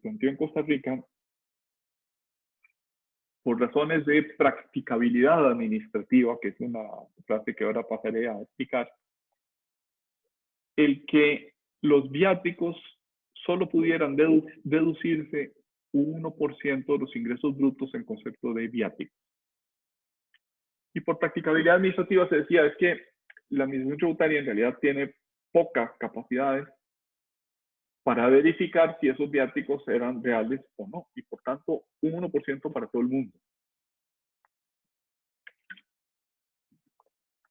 planteó en Costa Rica, por razones de practicabilidad administrativa, que es una frase que ahora pasaré a explicar, el que los viáticos solo pudieran deducirse un 1% de los ingresos brutos en concepto de viáticos. Y por practicabilidad administrativa se decía, es que la administración tributaria en realidad tiene pocas capacidades para verificar si esos viáticos eran reales o no, y por tanto un 1% para todo el mundo.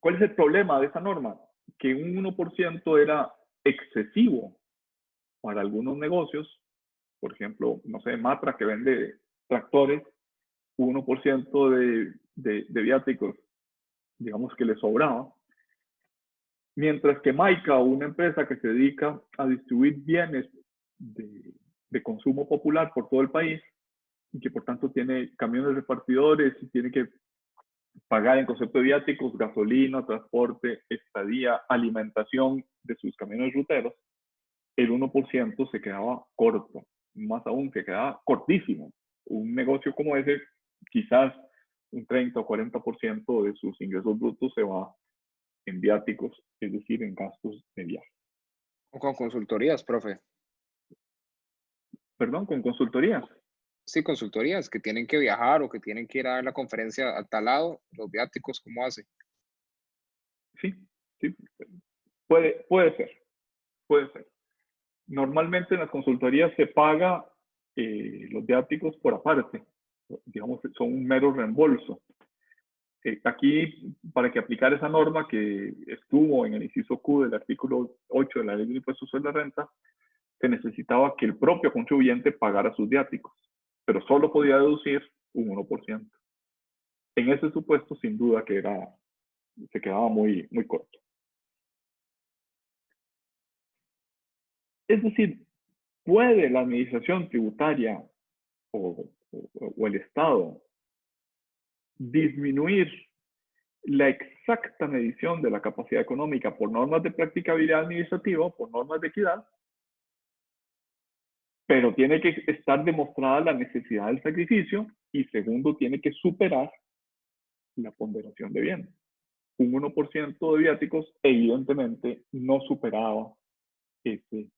¿Cuál es el problema de esa norma? Que un 1% era excesivo para algunos negocios, por ejemplo, no sé, Matra que vende tractores, 1% de viáticos, digamos que le sobraba, mientras que Maica, una empresa que se dedica a distribuir bienes de consumo popular por todo el país, y que por tanto tiene camiones repartidores y tiene que pagar en concepto de viáticos, gasolina, transporte, estadía, alimentación de sus camiones ruteros, el 1% se quedaba corto, más aún que quedaba cortísimo. Un negocio como ese, quizás un 30 o 40% de sus ingresos brutos se va en viáticos, es decir, en gastos de viaje. O con consultorías, profe. Perdón, con consultorías. Sí, consultorías que tienen que viajar o que tienen que ir a dar la conferencia a tal lado, los viáticos, ¿cómo hace? Sí, sí, puede ser. Normalmente en las consultorías se paga los viáticos por aparte, digamos que son un mero reembolso. Aquí, para que aplicar esa norma que estuvo en el inciso Q del artículo 8 de la Ley de Impuestos sobre la Renta, se necesitaba que el propio contribuyente pagara sus viáticos, pero solo podía deducir un 1%. En ese supuesto, sin duda que se quedaba muy corto. Es decir, ¿puede la administración tributaria o el Estado disminuir la exacta medición de la capacidad económica por normas de practicabilidad administrativa, por normas de equidad? Pero tiene que estar demostrada la necesidad del sacrificio y segundo, tiene que superar la ponderación de bienes. Un 1% de viáticos evidentemente no superaba ese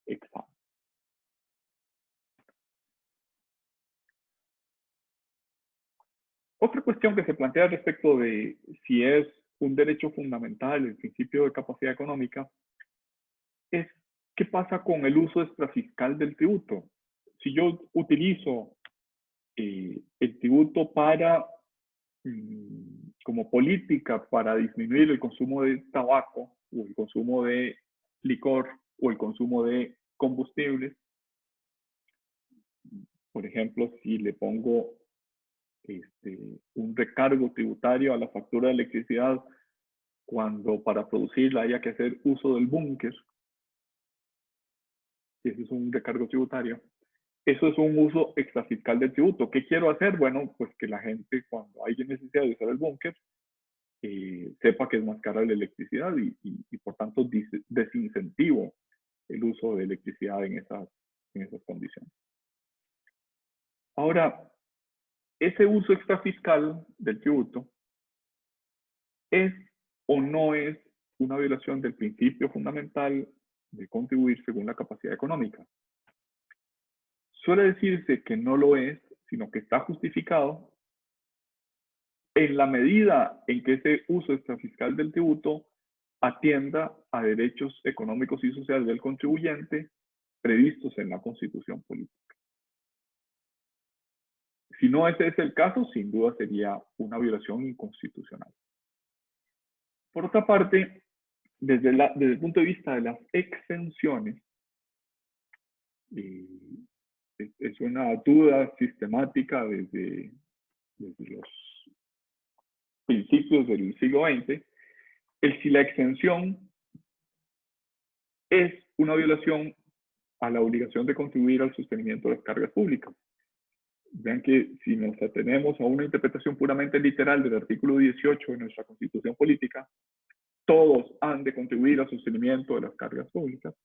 examen. Otra cuestión que se plantea respecto de si es un derecho fundamental el principio de capacidad económica es qué pasa con el uso extrafiscal del tributo. Si yo utilizo el tributo para como política para disminuir el consumo de tabaco o el consumo de licor o el consumo de combustibles, por ejemplo, si le pongo un recargo tributario a la factura de electricidad cuando para producirla haya que hacer uso del búnker, ese es un recargo tributario, eso es un uso extrafiscal del tributo. ¿Qué quiero hacer? Bueno, pues que la gente cuando haya necesidad de usar el búnker, sepa que es más cara la electricidad y por tanto desincentivo el uso de electricidad en esas condiciones. Ahora, ese uso extrafiscal del tributo es o no es una violación del principio fundamental de contribuir según la capacidad económica. Suele decirse que no lo es, sino que está justificado en la medida en que ese uso extrafiscal del tributo atienda a derechos económicos y sociales del contribuyente previstos en la Constitución política. Si no ese es el caso, sin duda sería una violación inconstitucional. Por otra parte, desde el punto de vista de las exenciones, es una duda sistemática desde los principios del siglo XX, si la exención es una violación a la obligación de contribuir al sostenimiento de las cargas públicas. Vean que si nos atenemos a una interpretación puramente literal del artículo 18 de nuestra Constitución política, todos han de contribuir al sostenimiento de las cargas públicas.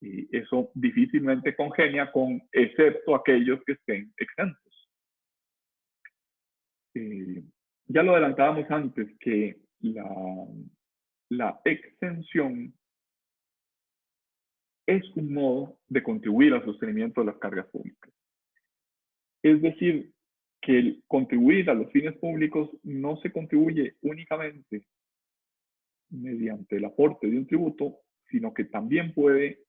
Y eso difícilmente congenia con, excepto aquellos que estén exentos. Ya lo adelantábamos antes, que la exención es un modo de contribuir al sostenimiento de las cargas públicas. Es decir, que el contribuir a los fines públicos no se contribuye únicamente mediante el aporte de un tributo, sino que también puede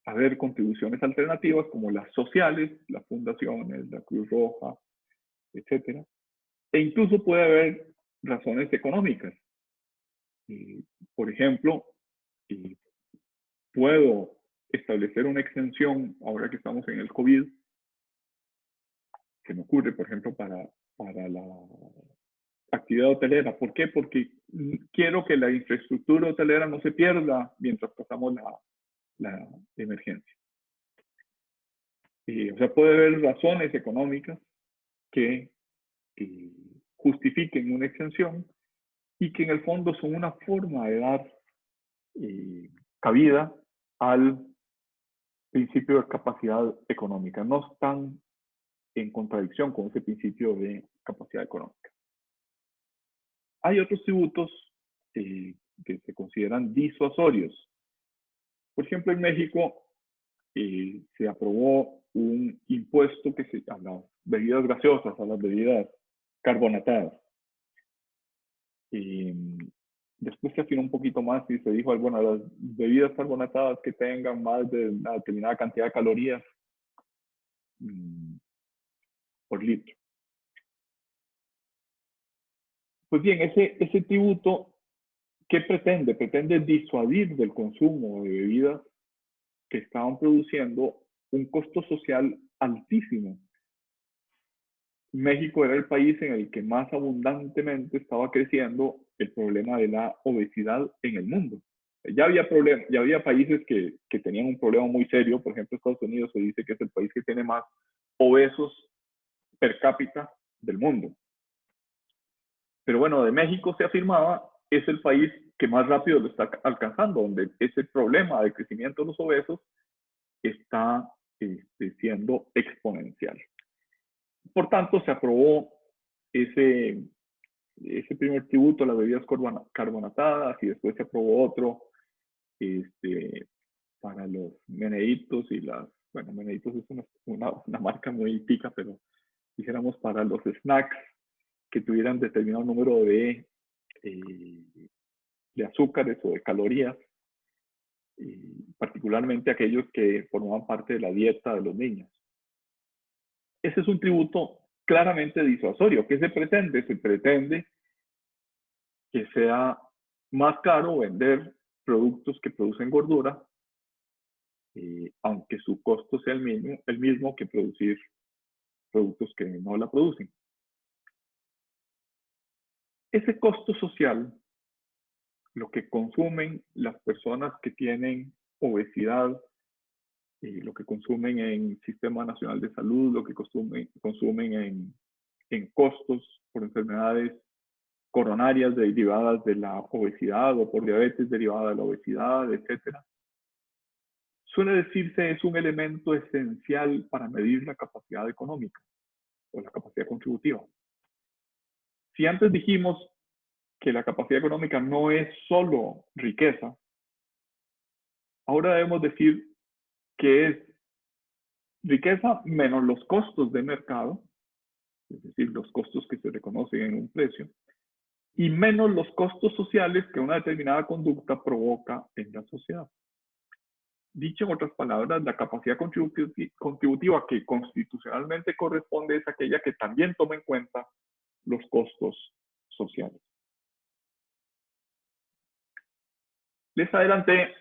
haber contribuciones alternativas como las sociales, las fundaciones, la Cruz Roja, etcétera. E incluso puede haber razones económicas. Por ejemplo, puedo establecer una exención, ahora que estamos en el COVID, que me ocurre, por ejemplo, para la actividad hotelera. ¿Por qué? Porque quiero que la infraestructura hotelera no se pierda mientras pasamos la emergencia. O sea, puede haber razones económicas que justifiquen una exención y que en el fondo son una forma de dar cabida al principio de capacidad económica. No están en contradicción con ese principio de capacidad económica. Hay otros tributos que se consideran disuasorios. Por ejemplo, en México se aprobó un impuesto a las bebidas gaseosas, a las bebidas carbonatadas. Después se afinó un poquito más y se dijo, bueno, las bebidas carbonatadas que tengan más de una determinada cantidad de calorías por litro. Pues bien, ese tributo, ¿qué pretende? Pretende disuadir del consumo de bebidas que estaban produciendo un costo social altísimo. México era el país en el que más abundantemente estaba creciendo el problema de la obesidad en el mundo. Ya había países que tenían un problema muy serio. Por ejemplo, Estados Unidos se dice que es el país que tiene más obesos per cápita del mundo. Pero bueno, de México se afirmaba, es el país que más rápido lo está alcanzando, donde ese problema de crecimiento de los obesos está siendo exponencial. Por tanto, se aprobó ese primer tributo a las bebidas carbonatadas y después se aprobó otro para los meneitos y bueno, meneitos es una marca muy tica, pero dijéramos para los snacks que tuvieran determinado número de azúcares o de calorías, particularmente aquellos que formaban parte de la dieta de los niños. Ese es un tributo claramente disuasorio. ¿Qué se pretende? Se pretende que sea más caro vender productos que producen gordura, aunque su costo sea el mismo que producir productos que no la producen. Ese costo social, lo que consumen las personas que tienen obesidad, lo que consumen en Sistema Nacional de Salud, lo que consumen en costos por enfermedades coronarias derivadas de la obesidad o por diabetes derivada de la obesidad, etc. Suele decirse es un elemento esencial para medir la capacidad económica o la capacidad contributiva. Si antes dijimos que la capacidad económica no es solo riqueza, ahora debemos decir que es riqueza menos los costos de mercado, es decir, los costos que se reconocen en un precio, y menos los costos sociales que una determinada conducta provoca en la sociedad. Dicho en otras palabras, la capacidad contributiva que constitucionalmente corresponde es aquella que también toma en cuenta los costos sociales. Les adelanté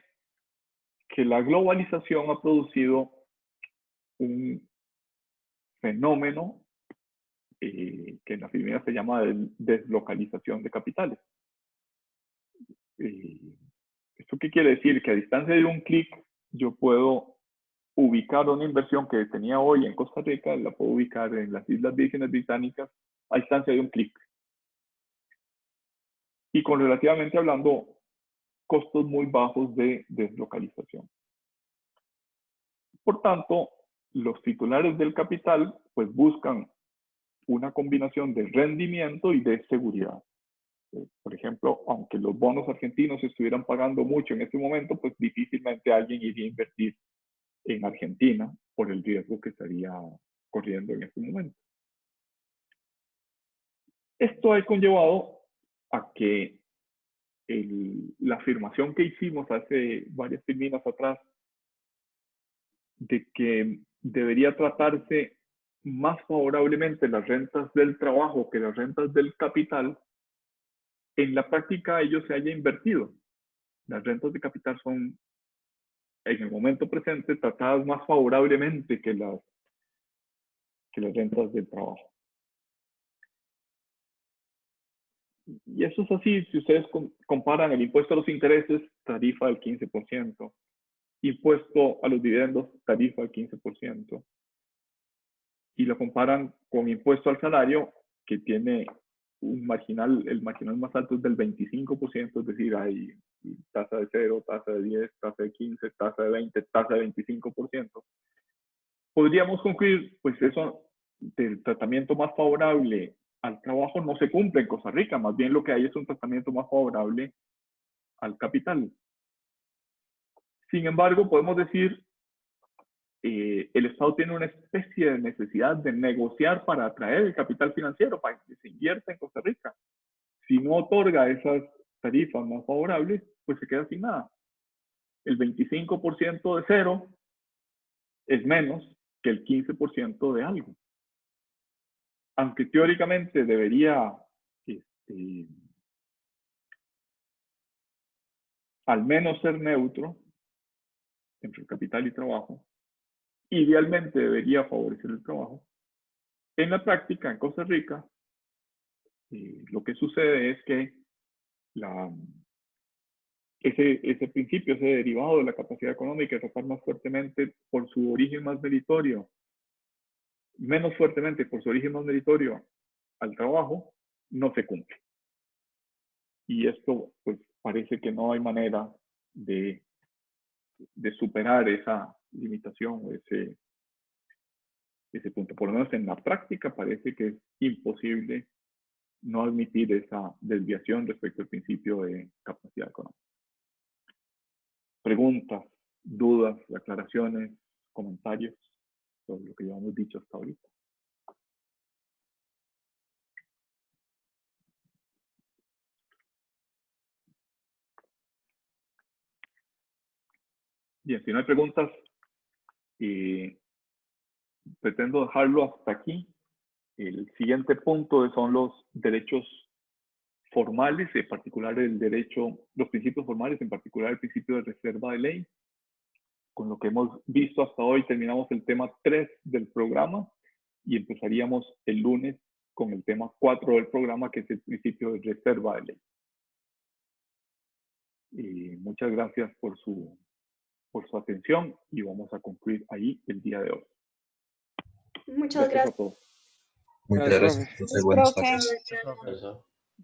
que la globalización ha producido un fenómeno que en la economía se llama deslocalización de capitales. ¿Esto qué quiere decir? Que a distancia de un clic yo puedo ubicar una inversión que tenía hoy en Costa Rica, la puedo ubicar en las Islas Vírgenes Británicas a distancia de un clic. Y con relativamente hablando, costos muy bajos de deslocalización. Por tanto, los titulares del capital pues buscan una combinación de rendimiento y de seguridad. Por ejemplo, aunque los bonos argentinos estuvieran pagando mucho en este momento, pues difícilmente alguien iría a invertir en Argentina por el riesgo que estaría corriendo en este momento. Esto ha conllevado a que la afirmación que hicimos hace varias semanas atrás de que debería tratarse más favorablemente las rentas del trabajo que las rentas del capital, en la práctica ello se haya invertido. Las rentas de capital son, en el momento presente, tratadas más favorablemente que las rentas del trabajo. Y eso es así si ustedes comparan el impuesto a los intereses, tarifa del 15%, impuesto a los dividendos, tarifa del 15%, y lo comparan con impuesto al salario, que tiene un marginal, el marginal más alto es del 25%, es decir, hay tasa de 0, tasa de 10, tasa de 15, tasa de 20, tasa de 25%. Podríamos concluir, pues eso del tratamiento más favorable al trabajo no se cumple en Costa Rica, más bien lo que hay es un tratamiento más favorable al capital. Sin embargo, podemos decir el Estado tiene una especie de necesidad de negociar para atraer el capital financiero, para que se invierta en Costa Rica. Si no otorga esas tarifas más favorables, pues se queda sin nada. El 25% de cero es menos que el 15% de algo. Aunque teóricamente debería al menos ser neutro entre el capital y trabajo, idealmente debería favorecer el trabajo. En la práctica, en Costa Rica, lo que sucede es que ese principio, ese derivado de la capacidad económica de tratar más fuertemente por su origen más meritorio, menos fuertemente por su origen más meritorio al trabajo, no se cumple. Y esto, pues, parece que no hay manera de superar esa limitación o ese punto. Por lo menos en la práctica parece que es imposible no admitir esa desviación respecto al principio de capacidad económica. Preguntas, dudas, aclaraciones, comentarios sobre lo que ya hemos dicho hasta ahorita. Bien, si no hay preguntas, pretendo dejarlo hasta aquí. El siguiente punto son los derechos formales, en particular los principios formales, en particular el principio de reserva de ley. Con lo que hemos visto hasta hoy, terminamos el tema 3 del programa y empezaríamos el lunes con el tema 4 del programa, que es el principio de reserva de ley. Muchas gracias por su atención y vamos a concluir ahí el día de hoy. Muchas gracias. A todos. Muchas gracias, profe. Buenas tardes.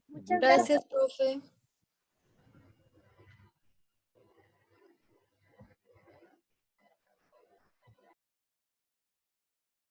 Muchas gracias, profe.